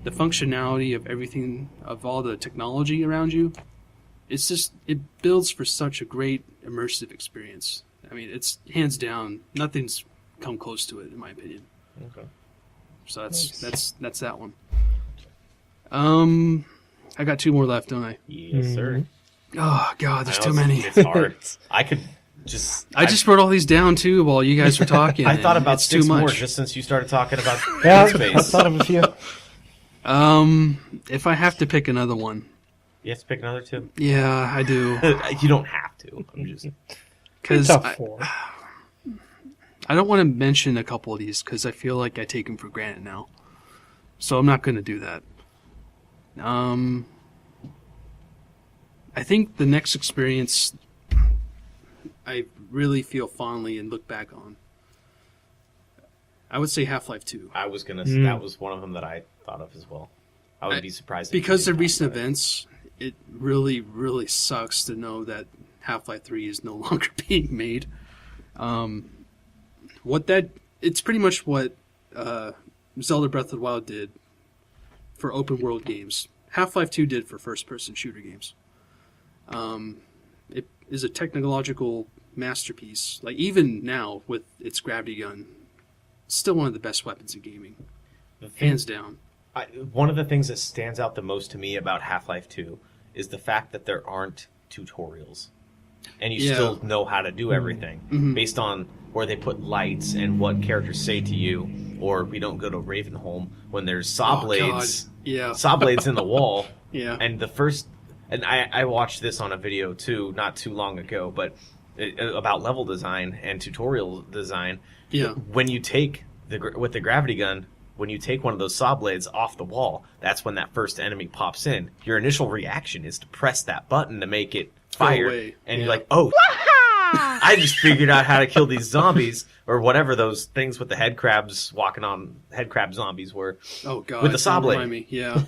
the functionality of everything, of all the technology around you. It's just, it builds for such a great immersive experience. I mean, it's hands down, nothing's come close to it, in my opinion. Okay. So that's that one. I got 2 more left, don't I? Yes, sir. Oh God, there's I know too many. It's hard. I could just. I just wrote all these down too while you guys were talking. I thought about it's 6 too much. more just since you started talking about Yeah, Dead I Space. thought of a few. If I have to pick another one, You have to pick another 2. yeah, I do. You don't have to. I'm just. Because Top 4. I don't want to mention a couple of these because I feel like I take them for granted now. So I'm not going to do that. I think the next experience I really feel fondly and look back on, I would say Half-Life 2. I was gonna. That was one of them that I thought of as well. I would be surprised if you Because didn't of recent talk about it. events, it really, really sucks to know that Half-Life 3 is no longer being made. It's pretty much what Zelda Breath of the Wild did for open world games. Half-Life 2 did for first-person shooter games. It is a technological masterpiece. Like, even now, with its gravity gun, it's still one of the best weapons in gaming. Hands down. One of the things that stands out the most to me about Half-Life 2 is the fact that there aren't tutorials. And you Yeah. still know how to do everything based on where they put lights and what characters say to you. Or we don't go to Ravenholm when there's saw Oh, blades. God. Yeah. Saw blades in the wall. Yeah. And the first... And I watched this on a video too, not too long ago, but about level design and tutorial design. Yeah. When you take with the gravity gun, when you take one of those saw blades off the wall, that's when that first enemy pops in. Your initial reaction is to press that button to make it fire, away. and Yeah. you're like, "Oh, I just figured out how to kill these zombies or whatever those things with the head crab zombies were." Oh God! With the saw don't blade. remind me. Yeah.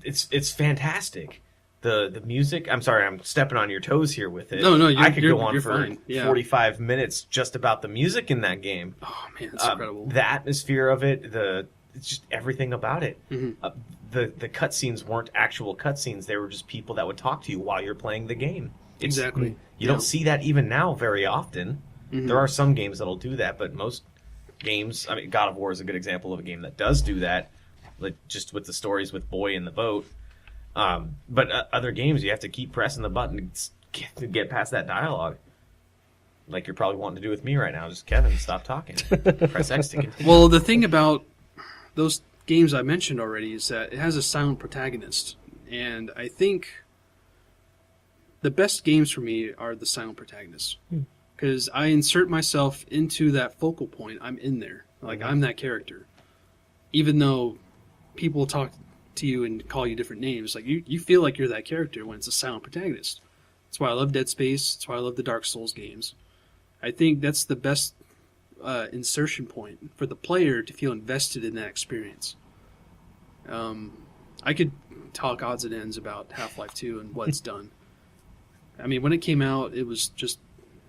It's fantastic. The music. I'm sorry, I'm stepping on your toes here with it. No, I could go on you're for fine. Yeah. 45 minutes just about the music in that game. Oh man, it's incredible. The atmosphere of it, it's just everything about it. Mm-hmm. The cutscenes weren't actual cutscenes; they were just people that would talk to you while you're playing the game. Exactly. You don't see that even now very often. Mm-hmm. There are some games that'll do that, but most games, I mean, God of War is a good example of a game that does do that, like just with the stories with Boy in the boat. But other games, you have to keep pressing the button to get past that dialogue. Like you're probably wanting to do with me right now. Just, Kevin, stop talking. Press X to continue. Well, the thing about those games I mentioned already is that it has a silent protagonist, and I think the best games for me are the silent protagonists, because I insert myself into that focal point. I'm in there, like I'm that character, even though people talk to you and call you different names. Like you feel like you're that character when it's a silent protagonist. That's why I love Dead Space. That's why I love the Dark Souls games. I think that's the best insertion point for the player to feel invested in that experience. I could talk odds and ends about Half-Life 2 and what it's done. I mean, when it came out, it was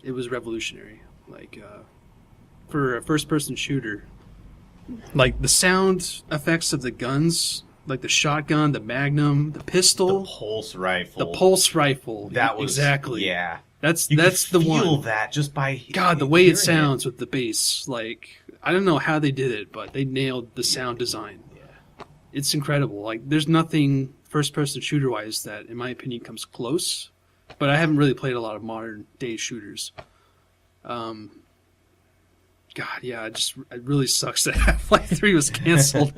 revolutionary. Like, for a first-person shooter, like the sound effects of the guns, like the shotgun, the Magnum, the pistol, The pulse rifle. That was exactly. Yeah. That's You the could feel one. that just by God, the way hearing it sounds with the bass, like I don't know how they did it, but they nailed the sound design. Yeah. It's incredible. Like there's nothing first-person shooter-wise that, in my opinion, comes close. But I haven't really played a lot of modern-day shooters. God, yeah, it really sucks that Half-Life 3 was canceled.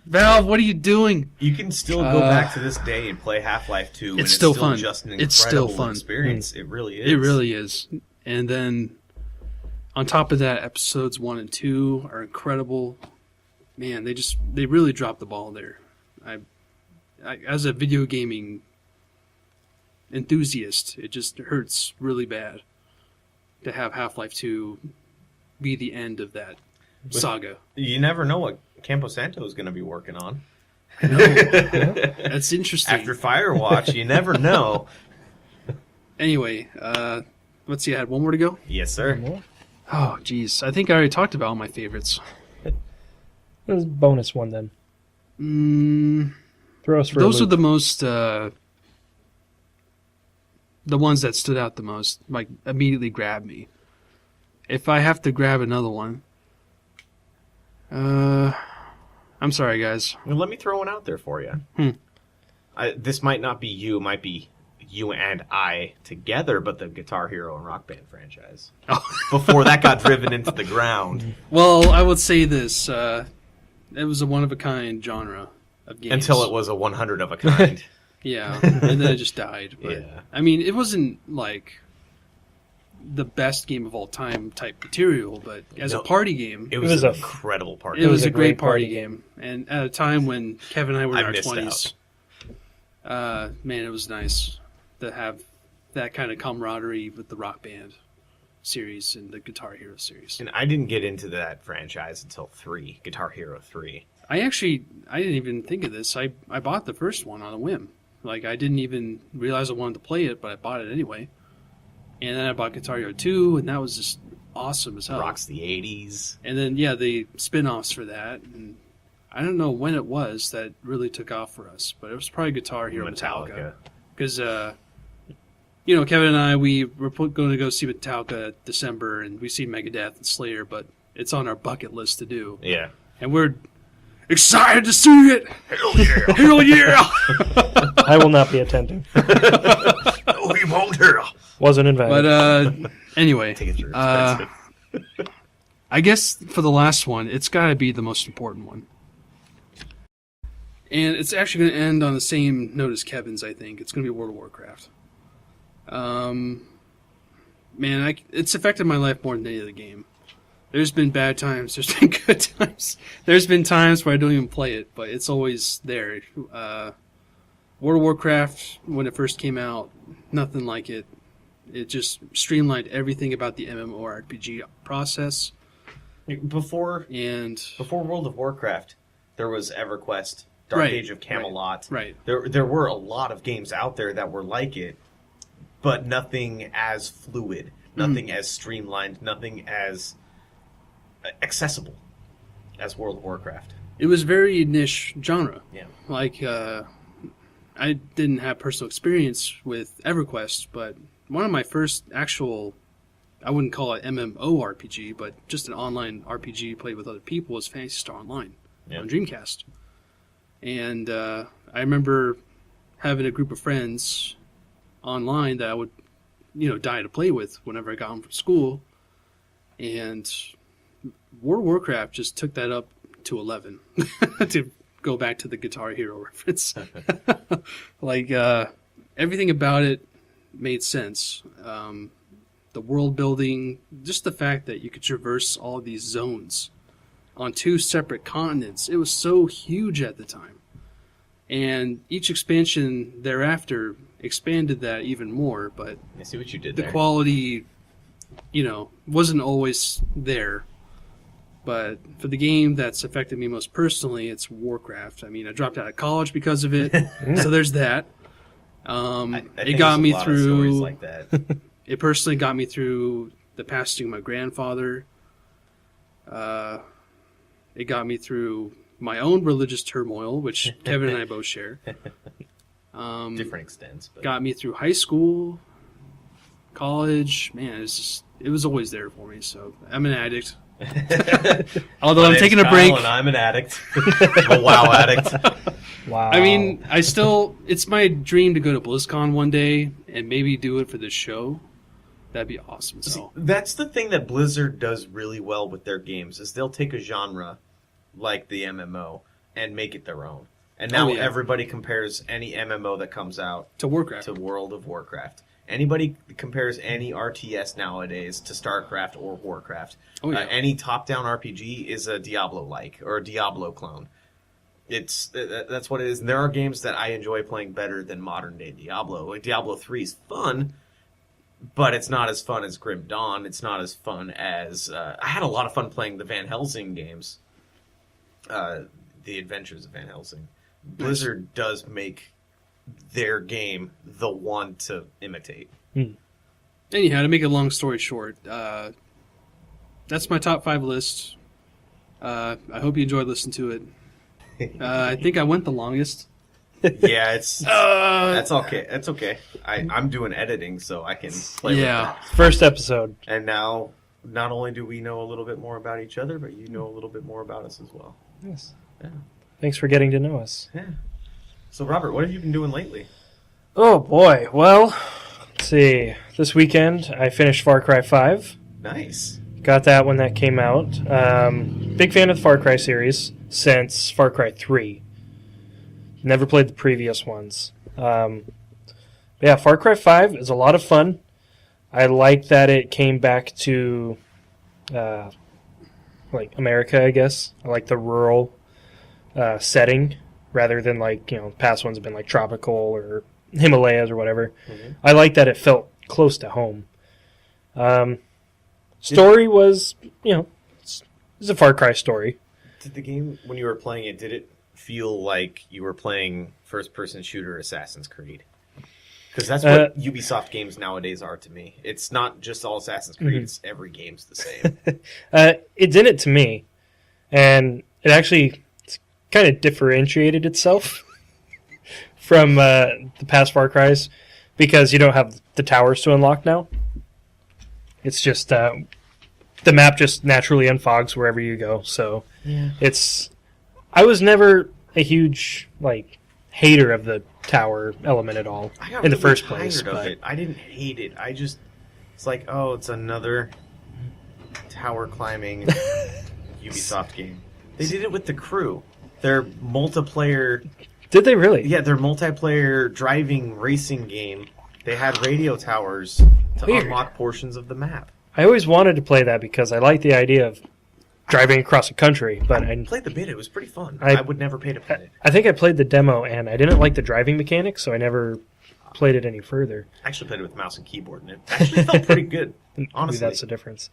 Valve, what are you doing? You can still go back to this day and play Half-Life 2, and it's still still fun. just an It's still incredible fun. experience. It really is. It really is. And then on top of that, episodes 1 and 2 are incredible. Man, they really dropped the ball there. I as a video gaming enthusiast, it just hurts really bad to have Half-Life 2 be the end of that saga. You never know what Campo Santo is going to be working on. I know. That's interesting. After Firewatch, you never know. Anyway, let's see, I had one more to go? Yes, sir. Oh, geez. I think I already talked about all my favorites. There's a bonus one then. Throw us for Those a are loop. the most, the ones that stood out the most, like, immediately grabbed me. If I have to grab another one, I'm sorry, guys. Well, let me throw one out there for you. This might not be you, it might be you and I together, but the Guitar Hero and Rock Band franchise. Oh. Before that got driven into the ground. Well, I would say this. It was a one-of-a-kind genre of games. Until it was a 100 of a kind. Yeah, and then it just died. But, Yeah. I mean, it wasn't, like, the best game of all time type material, but as a party game, It was was an a- incredible party. it was a a great great party party game. And at a time when Kevin and I were in I our missed 20s, man, it was nice to have that kind of camaraderie with the Rock Band series and the Guitar Hero series. And I didn't get into that franchise until 3, Guitar Hero 3. I didn't even think of this. I bought the first one on a whim. Like, I didn't even realize I wanted to play it, but I bought it anyway. And then I bought Guitar Hero 2, and that was just awesome as hell. Rocks the 80s. And then, yeah, the spin-offs for that. And I don't know when it was that really took off for us, but it was probably Guitar Hero Metallica. Because, Kevin and I, we were going to go see Metallica December, and we see Megadeth and Slayer, but it's on our bucket list to do. Yeah. And we're excited to see it! Hell yeah! Hell yeah! I will not be attending. Oh, we won't hear. Wasn't invited. But, anyway. Tickets are expensive. I guess for the last one, it's got to be the most important one. And it's actually going to end on the same note as Kevin's, I think. It's going to be World of Warcraft. Man, it's affected my life more than any other game. There's been bad times. There's been good times. There's been times where I don't even play it, but it's always there. World of Warcraft, when it first came out, nothing like it. It just streamlined everything about the MMORPG process. Before World of Warcraft, there was EverQuest, Dark Right, Age of Camelot. Right. There were a lot of games out there that were like it, but nothing as fluid, nothing as streamlined, nothing as accessible as World of Warcraft. It was very niche genre. Yeah. Like, I didn't have personal experience with EverQuest, but one of my first actual, I wouldn't call it MMORPG, but just an online RPG played with other people was Phantasy Star Online on Dreamcast. And I remember having a group of friends online that I would, die to play with whenever I got home from school. And World of Warcraft just took that up to 11 to go back to the Guitar Hero reference. Like, everything about it made sense. The world building, just the fact that you could traverse all of these zones on 2 separate continents. It was so huge at the time. And each expansion thereafter expanded that even more, but I see what you did the there. quality, wasn't always there. But for the game that's affected me most personally, it's Warcraft. I mean, I dropped out of college because of it, so there's that. I It think got there's a me lot of stories through. like that. It personally got me through the passing of my grandfather. It got me through my own religious turmoil, which Kevin and I both share. Different extents. But Got me through high school, college. Man, it was always there for me. So I'm an addict. Although My I'm name's taking a Kyle break. And I'm an addict. A WoW addict. Wow. I mean, it's my dream to go to BlizzCon one day and maybe do it for this show. That'd be awesome. So That's the thing that Blizzard does really well with their games is they'll take a genre like the MMO and make it their own. And now yeah. everybody compares any MMO that comes out To Warcraft. to World of Warcraft. Anybody compares any RTS nowadays to StarCraft or Warcraft. Oh, yeah. Any top-down RPG is a Diablo-like or a Diablo clone. That's what it is. And there are games that I enjoy playing better than modern-day Diablo. Like Diablo 3 is fun, but it's not as fun as Grim Dawn. It's not as fun as... I had a lot of fun playing the Van Helsing games. The Adventures of Van Helsing. Blizzard does make their game the one to imitate. Anyhow, to make a long story short, that's my top 5 list. I hope you enjoyed listening to it. I think I went the longest. Yeah, that's okay. That's okay. I'm doing editing, so I can play with that. First episode. And now, not only do we know a little bit more about each other, but you know a little bit more about us as well. Yes. Yeah. Thanks for getting to know us. Yeah. So, Robert, what have you been doing lately? Oh, boy. Well, let's see. This weekend, I finished Far Cry 5. Nice. Got that when that came out. Big fan of the Far Cry series since Far Cry 3. Never played the previous ones. Yeah, Far Cry 5 is a lot of fun. I like that it came back to like America, I guess. I like the rural setting rather than like, past ones have been like tropical or Himalayas or whatever. Mm-hmm. I like that it felt close to home. Story was, it's a Far Cry story. Did the game, when you were playing it, did it feel like you were playing first-person shooter Assassin's Creed? Because that's what Ubisoft games nowadays are to me. It's not just all Assassin's Creed, it's every game's the same. It did it to me, and it actually kind of differentiated itself from the past Far Cries, because you don't have the towers to unlock now. It's just the map just naturally unfogs wherever you go. So I was never a huge hater of the tower element at all in the first place. Of it. I didn't hate it. It's like, it's another tower climbing Ubisoft game. They did it with the Crew. Their multiplayer. Did they really? Yeah, their multiplayer driving racing game. They had radio towers to unlock portions of the map. I always wanted to play that because I like the idea of driving across the country. But I played the beta. It was pretty fun. I would never pay to play it. I think I played the demo, and I didn't like the driving mechanics, so I never played it any further. I actually played it with mouse and keyboard, and it actually felt pretty good, honestly. Maybe that's the difference.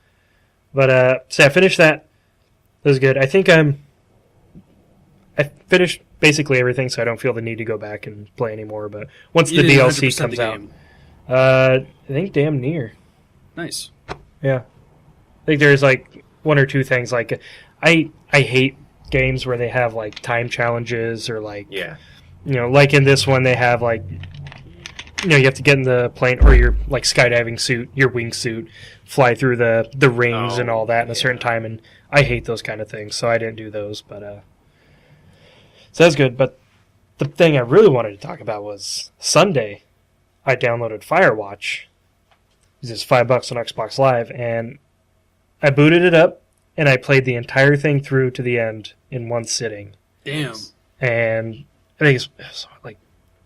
But, so I finished that. It was good. I think I finished basically everything, so I don't feel the need to go back and play anymore. But once the DLC comes out, I think damn near. Nice. Yeah. I think there's one or two things. I hate games where they have time challenges or like in this one they have you have to get in the plane or your skydiving suit, your wingsuit, fly through the rings and all that in a certain time, and I hate those kind of things, so I didn't do those. But so that's good. But the thing I really wanted to talk about was Sunday. I downloaded Firewatch. It's just $5 on Xbox Live, and I booted it up, and I played the entire thing through to the end in one sitting. Damn. And I think it's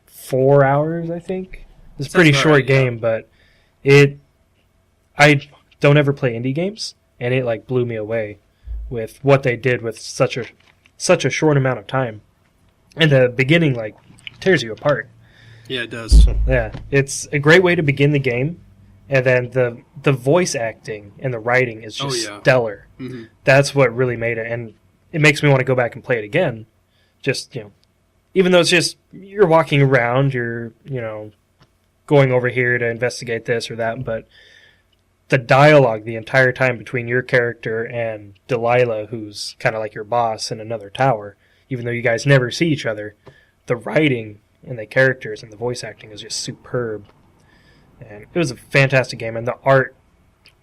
4 hours, I think. It's a pretty short game, but I don't ever play indie games, and it blew me away with what they did with such a short amount of time. And the beginning tears you apart. Yeah, it does. Yeah, it's a great way to begin the game, and then the voice acting and the writing is just stellar. Mm-hmm. That's what really made it, and it makes me want to go back and play it again. Just even though it's just you're walking around, you're going over here to investigate this or that, but the dialogue the entire time between your character and Delilah, who's kind of like your boss in another tower, even though you guys never see each other, the writing and the characters and the voice acting is just superb. And it was a fantastic game, and the art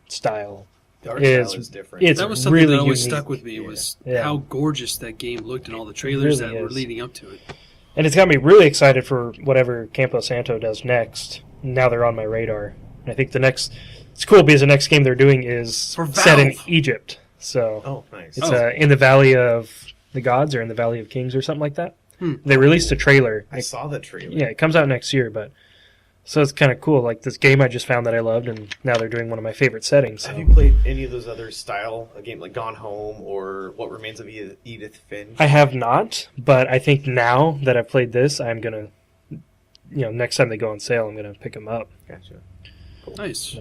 style is different. It's that was something really that always unique. stuck with me was how gorgeous that game looked in all the trailers that were leading up to it. And it's got me really excited for whatever Campo Santo does next. Now they're on my radar. And I think it's cool because the next game they're doing is set in Egypt. So nice. it's in the valley of the Gods or in the Valley of Kings or something like that. They released a trailer. I saw the trailer. Yeah, it comes out next year, but so it's kind of cool. Like this game I just found that I loved, and now they're doing one of my favorite settings. So. Have you played any of those other style game like Gone Home or What Remains of Edith Finch? I have not, but I think now that I've played this, I'm gonna, next time they go on sale, I'm gonna pick them up. Gotcha. Cool. Nice.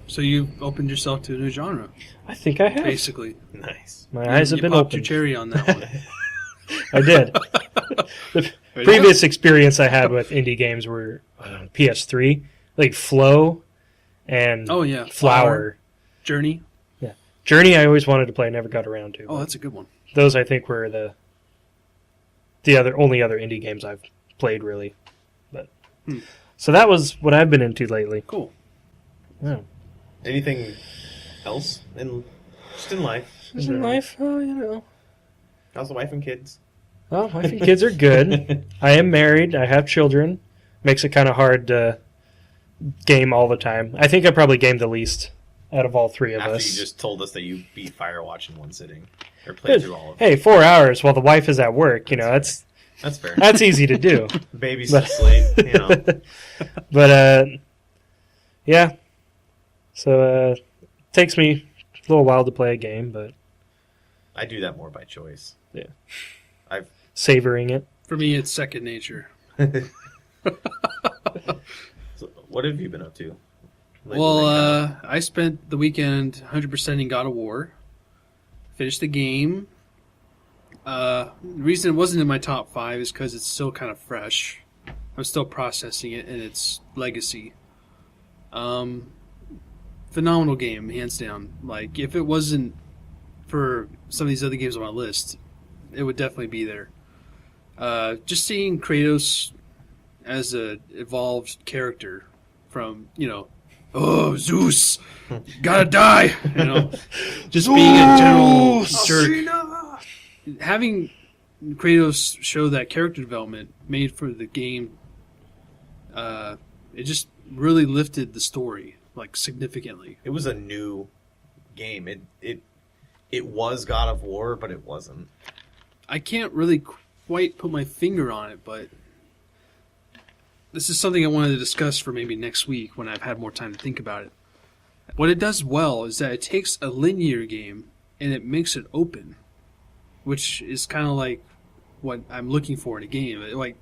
So you opened yourself to a new genre, I think I have. basically. Nice. My eyes have been popped your opened. cherry on that one. I did. The previous experience I had with indie games were PS3, like Flow and Oh yeah, Flower. Journey. Yeah, Journey. I always wanted to play, never got around to. Oh, that's a good one. Those I think were the only other indie games I've played really. But so that was what I've been into lately. Cool. Yeah. Anything else just in life? Just in life, oh, How's the wife and kids? Well, wife and kids are good. I am married. I have children. Makes it kind of hard to game all the time. I think I probably gamed the least out of all three of After us. you just told us that you beat Firewatch in one sitting. Or played through all of it. Hey, 4 hours while the wife is at work. That's fair. that's easy to do. Baby's asleep. But yeah. So it takes me a little while to play a game, but I do that more by choice. Yeah. I've savoring it. For me, it's second nature. So what have you been up to? Well, I spent the weekend 100%ing God of War. Finished the game. The reason it wasn't in my top 5 is because it's still kind of fresh. I'm still processing it and its legacy. Phenomenal game, hands down. Like, if it wasn't for some of these other games on my list, it would definitely be there. Just seeing Kratos as a evolved character from, oh, Zeus, gotta die, just being a general jerk. Having Kratos show that character development made for the game, it just really lifted the story, like, significantly. It was a new game. It was God of War, but it wasn't. I can't really quite put my finger on it, but this is something I wanted to discuss for maybe next week when I've had more time to think about it. What it does well is that it takes a linear game and it makes it open, which is kind of like what I'm looking for in a game. It like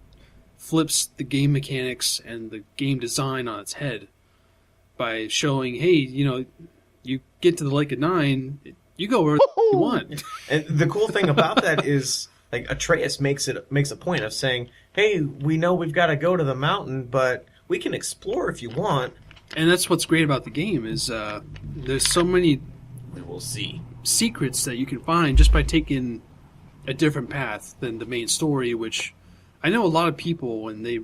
flips the game mechanics and the game design on its head by showing, hey, you get to the Lake of Nine, you go where you want. And the cool thing about that is, like, Atreus makes a point of saying, hey, we know we've got to go to the mountain, but we can explore if you want. And that's what's great about the game is there's so many We'll see secrets that you can find just by taking a different path than the main story, which I know a lot of people, when they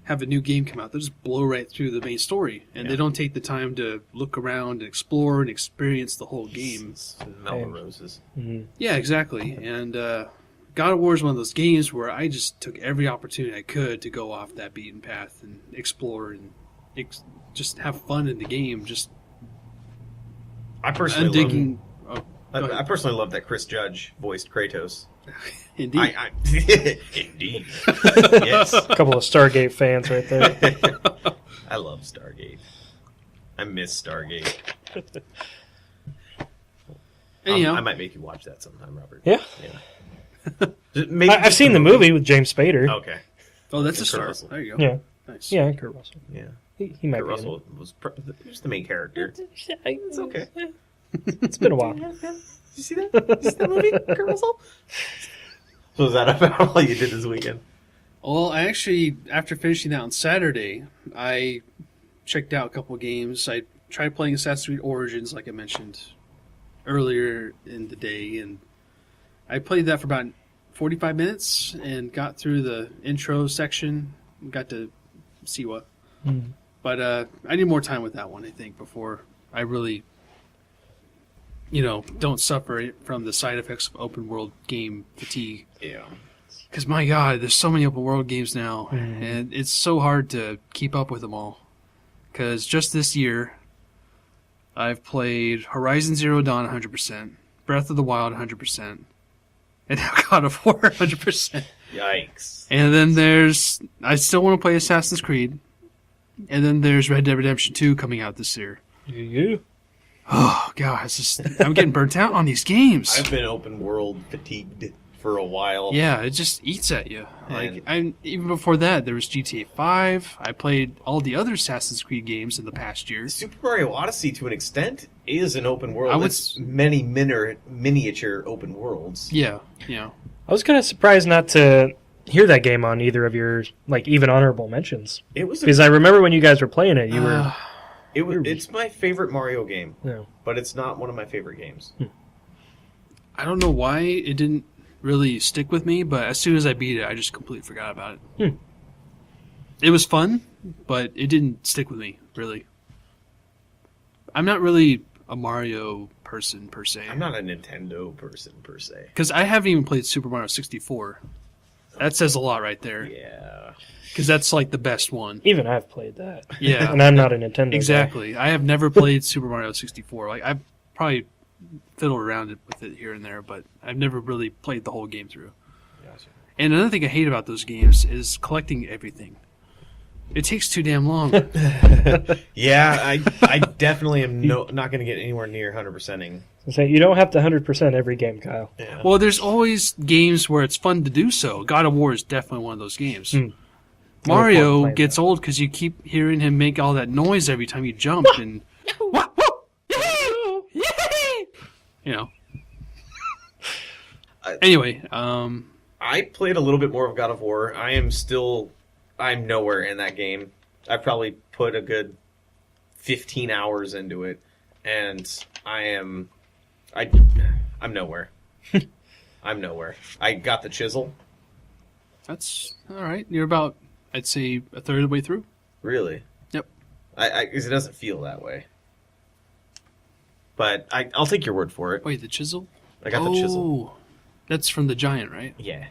have a new game come out, they just blow right through the main story, and they don't take the time to look around and explore and experience the whole game. Smell the roses. Mm-hmm. Yeah, exactly. And God of War is one of those games where I just took every opportunity I could to go off that beaten path and explore and just have fun in the game. Just I personally undigging. I personally love that Chris Judge voiced Kratos. Indeed. Indeed. Yes. A couple of Stargate fans right there. I love Stargate. I miss Stargate. Anyhow. I might make you watch that sometime, Robert. Yeah. Maybe I've seen the movie with James Spader. Okay. Oh, that's a Kurt start. Russell. There you go. Yeah. Nice. Yeah, Kurt Russell. Yeah. He might Kurt be Russell was the main character. It's okay. It's been a while. Did you see that? Did you see that movie, Kurt Russell? So was that about all you did this weekend? Well, I actually, after finishing that on Saturday, I checked out a couple of games. I tried playing Assassin's Creed Origins, like I mentioned earlier in the day, and I played that for about 45 minutes and got through the intro section, got to Siwa. Mm. But I need more time with that one, I think, before I really, don't suffer from the side effects of open world game fatigue. Yeah. Because, my God, there's so many open world games now, and it's so hard to keep up with them all. Because just this year, I've played Horizon Zero Dawn 100%, Breath of the Wild 100%, and now God of War 100%. Yikes. And then I still want to play Assassin's Creed. And then there's Red Dead Redemption 2 coming out this year. You? Oh, God, I'm getting burnt out on these games. I've been open world fatigued for a while. Yeah, it just eats at you. Even before that, there was GTA 5. I played all the other Assassin's Creed games in the past year. Super Mario Odyssey, to an extent, is an open world. It's many miniature open worlds. Yeah. I was kind of surprised not to hear that game on either of your, like, even honorable mentions. Because I remember when you guys were playing it, you were... It's my favorite Mario game, Yeah. but it's not one of my favorite games. I don't know why it didn't really stick with me, but as soon as I beat it, I just completely forgot about it. It was fun, but it didn't stick with me, really. I'm not really a Mario person, per se. I'm not a Nintendo person, per se. Because I haven't even played Super Mario 64. That says a lot right there. Yeah. Because that's like the best one. Even I've played that. Yeah. And I'm not a Nintendo Exactly. I have never played Super Mario 64. Like, I've probably fiddled around with it here and there, but I've never really played the whole game through. Gotcha. And another thing I hate about those games is collecting everything. It takes too damn long. Yeah, I definitely am not going to get anywhere near 100%ing. So you don't have to 100% every game, Kyle. Yeah. Well, there's always games where it's fun to do so. God of War is definitely one of those games. Mario gets old because you keep hearing him make all that noise every time you jump. And you know. Anyway, I played a little bit more of God of War. I'm nowhere in that game. I probably put a good 15 hours into it, and I'm nowhere. I'm nowhere. I got the chisel. that's all right. You're about, I'd say, a third of the way through. Really? Yep. Because it doesn't feel that way. But I'll take your word for it. Wait, the chisel? I got the chisel. That's from the giant, right? Yeah.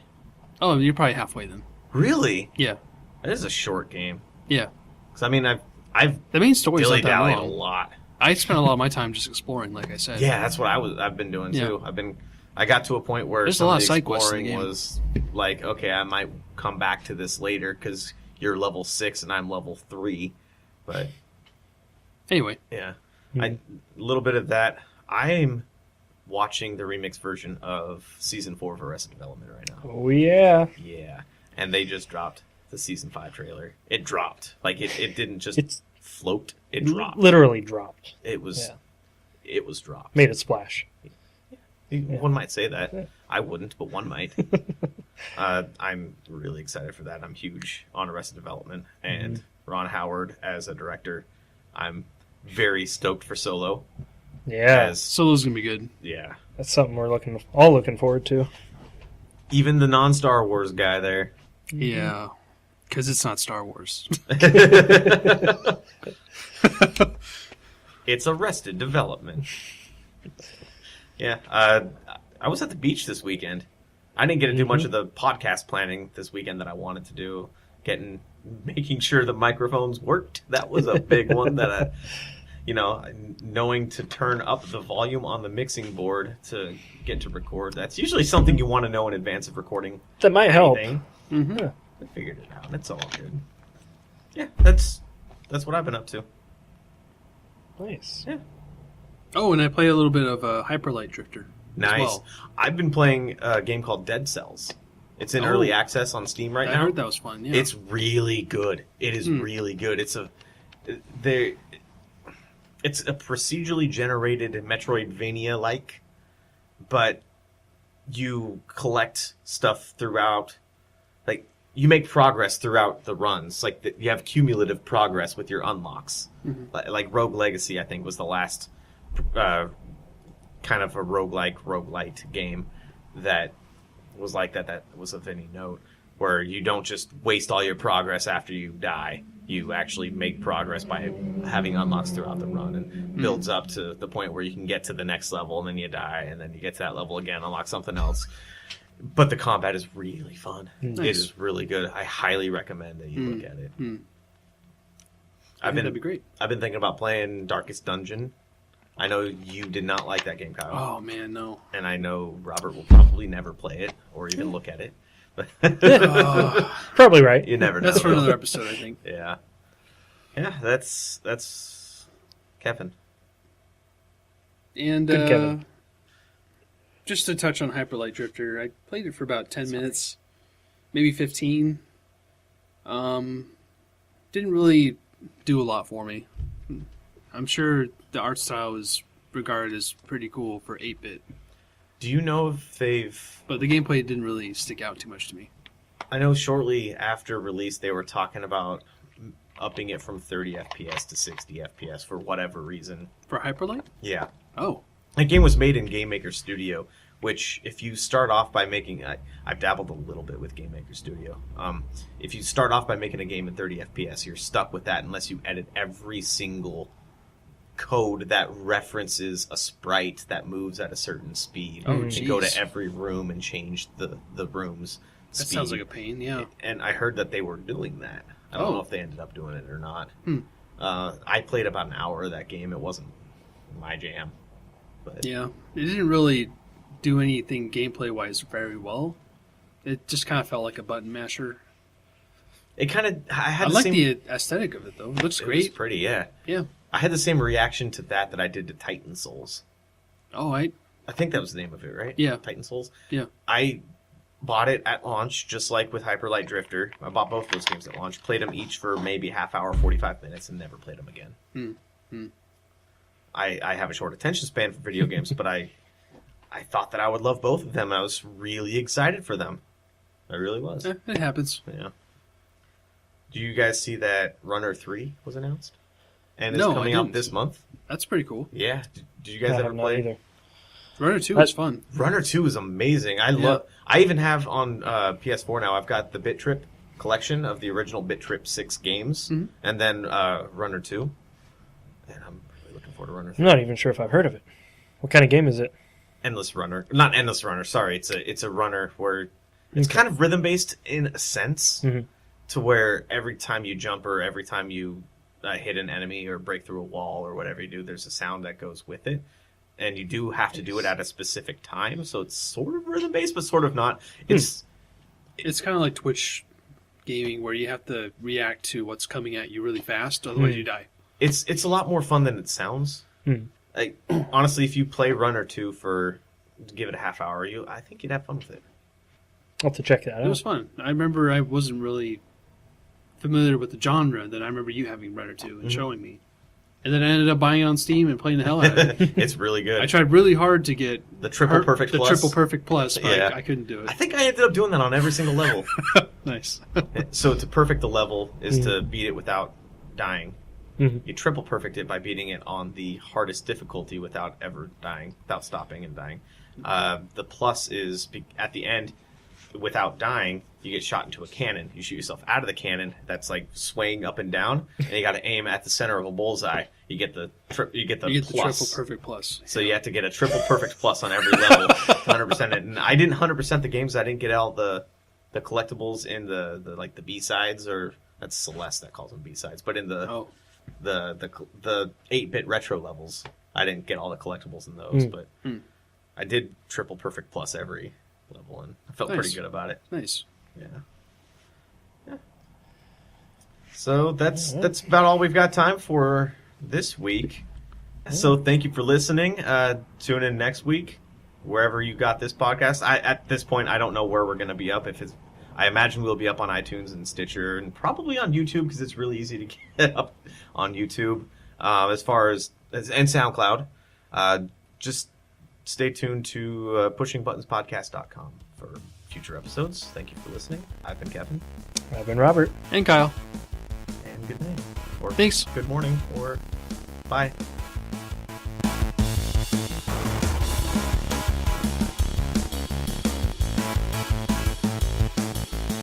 Oh, you're probably halfway then. Really? Yeah. That is a short game. Yeah. Because I mean, I've The main story's not that dilly-dallied a long. lot. I spent a lot of my time just exploring, like I said. Yeah, that's what I've been doing too. I got to a point where There's some a lot of of the side quests in the exploring game. was like, okay, I might come back to this later because you're level 6 and I'm level 3. But Anyway. yeah, a little bit of that. I'm watching the remix version of Season 4 of Arrested Development right now. Oh, yeah. Yeah, and they just dropped the Season 5 trailer. It dropped. Like, it didn't just It's float. It dropped. literally dropped. It was dropped. Made it splash. One might say that. I wouldn't, but one might. I'm really excited for that. I'm huge on Arrested Development. And Ron Howard as a director. I'm very stoked for Solo. Yeah. Solo's going to be good. Yeah. That's something we're all looking forward to. Even the non-Star Wars guy there. Yeah. Because it's not Star Wars. It's Arrested Development. Yeah. I was at the beach this weekend. I didn't get to do much of the podcast planning this weekend that I wanted to do. Making sure the microphones worked. That was a big one that knowing to turn up the volume on the mixing board to get to record. That's usually something you want to know in advance of recording. That might help. I figured it out. It's all good. Yeah, that's what I've been up to. Nice. Yeah. Oh, and I played a little bit of Hyperlight Drifter. Nice. As well. I've been playing a game called Dead Cells. It's in early access on Steam right now. I heard that was fun. Yeah. It's really good. It is really good. It's a procedurally generated Metroidvania-like, but you collect stuff throughout. Like, you make progress throughout the runs. Like, you have cumulative progress with your unlocks. Like Rogue Legacy, I think, was the last kind of a roguelite game that was like that was of any note, where you don't just waste all your progress after you die. You actually make progress by having unlocks throughout the run, and builds up to the point where you can get to the next level, and then you die, and then you get to that level again, unlock something else. But the combat is really fun. Nice. It is really good. I highly recommend that you look at it. That'd be great. I've been thinking about playing Darkest Dungeon I know you did not like that game, Kyle. Oh man, no. And I know Robert will probably never play it or even look at it. Probably right. You never know. That's for another episode, I think. Yeah. Yeah, that's Kevin. And Good Kevin. just to touch on Hyper Light Drifter, I played it for about 10 minutes, maybe 15. Didn't really do a lot for me. I'm sure the art style is regarded as pretty cool for 8-bit, Do you know if they've... but the gameplay didn't really stick out too much to me. I know shortly after release they were talking about upping it from 30 FPS to 60 FPS for whatever reason. For Hyper Light? Yeah. Oh. The game was made in Game Maker Studio, which if you start off by making... I've dabbled a little bit with Game Maker Studio. If you start off by making a game in 30 FPS, you're stuck with that unless you edit every single code that references a sprite that moves at a certain speed. Oh, and go jeez. to every room and change the room's That speed. sounds like a pain, yeah. And I heard that they were doing that. I don't Oh. know if they ended up doing it or not. Hmm. I played about an hour of that game. It wasn't my jam. But Yeah. It didn't really do anything gameplay-wise very well. It just kind of felt like a button masher. it kind of... I had I the like same... the aesthetic of it, though. It looks It was great. pretty, yeah. Yeah. I had the same reaction to that I did to Titan Souls. Oh, I think that was the name of it, right? Yeah. Titan Souls. Yeah. I bought it at launch, just like with Hyper Light Drifter. I bought both those games at launch, played them each for maybe half hour, 45 minutes, and never played them again. I have a short attention span for video games, but I thought that I would love both of them, and I was really excited for them. I really was. It happens. Yeah. Do you guys see that Runner 3 was announced? And it's No, I coming out didn't. this month? That's pretty cool. Yeah. Did you guys I ever have not play? either. Runner 2 was fun. Runner 2 is amazing. I even have on PS4 now, I've got the Bit Trip collection of the original Bit Trip 6 games, and then Runner 2. And I'm really looking forward to Runner 3. I'm not even sure if I've heard of it. What kind of game is it? Endless Runner. Not Endless Runner, sorry. It's a runner where it's kind of rhythm-based in a sense, to where every time you jump or every time you hit an enemy or break through a wall or whatever you do, there's a sound that goes with it. And you do have to do it at a specific time, so it's sort of rhythm-based, but sort of not. It's kind of like Twitch gaming, where you have to react to what's coming at you really fast, otherwise you die. It's a lot more fun than it sounds. Like honestly, if you play Runner 2 for give it a half hour, I think you'd have fun with it. I'll have to check that It was out. fun. I remember I wasn't really familiar with the genre, then I remember you having Runner 2 and showing me. And then I ended up buying it on Steam and playing the hell out of it. It's really good. I tried really hard to get The Triple Perfect Plus. Triple Perfect Plus, but Yeah. I couldn't do I it. think I ended up doing that on every single level. Nice. So to perfect the level is to beat it without dying. You triple perfect it by beating it on the hardest difficulty without ever dying, without stopping and dying. The plus is at the end, without dying, you get shot into a cannon. You shoot yourself out of the cannon that's like swaying up and down, and you got to aim at the center of a bullseye. You get the You get the plus. Triple Perfect Plus. So you have to get a triple perfect plus on every level, 100% it. And I didn't 100% the games. I didn't get all the collectibles in the like the B sides, or that's Celeste that calls them B sides. But in the 8-bit retro levels, I didn't get all the collectibles in those. But I did triple perfect plus every level, and I felt Nice. pretty good about it. Nice. Yeah. So that's about all we've got time for this week. So thank you for listening. Tune in next week, wherever you got this podcast. At this point, I don't know where we're going to be up. I imagine we'll be up on iTunes and Stitcher, and probably on YouTube because it's really easy to get up on YouTube. And SoundCloud. Just stay tuned to pushingbuttonspodcast.com for future episodes. Thank you for listening. I've been Kevin. I've been Robert. And Kyle. And good night. Or Thanks. good morning. Or bye.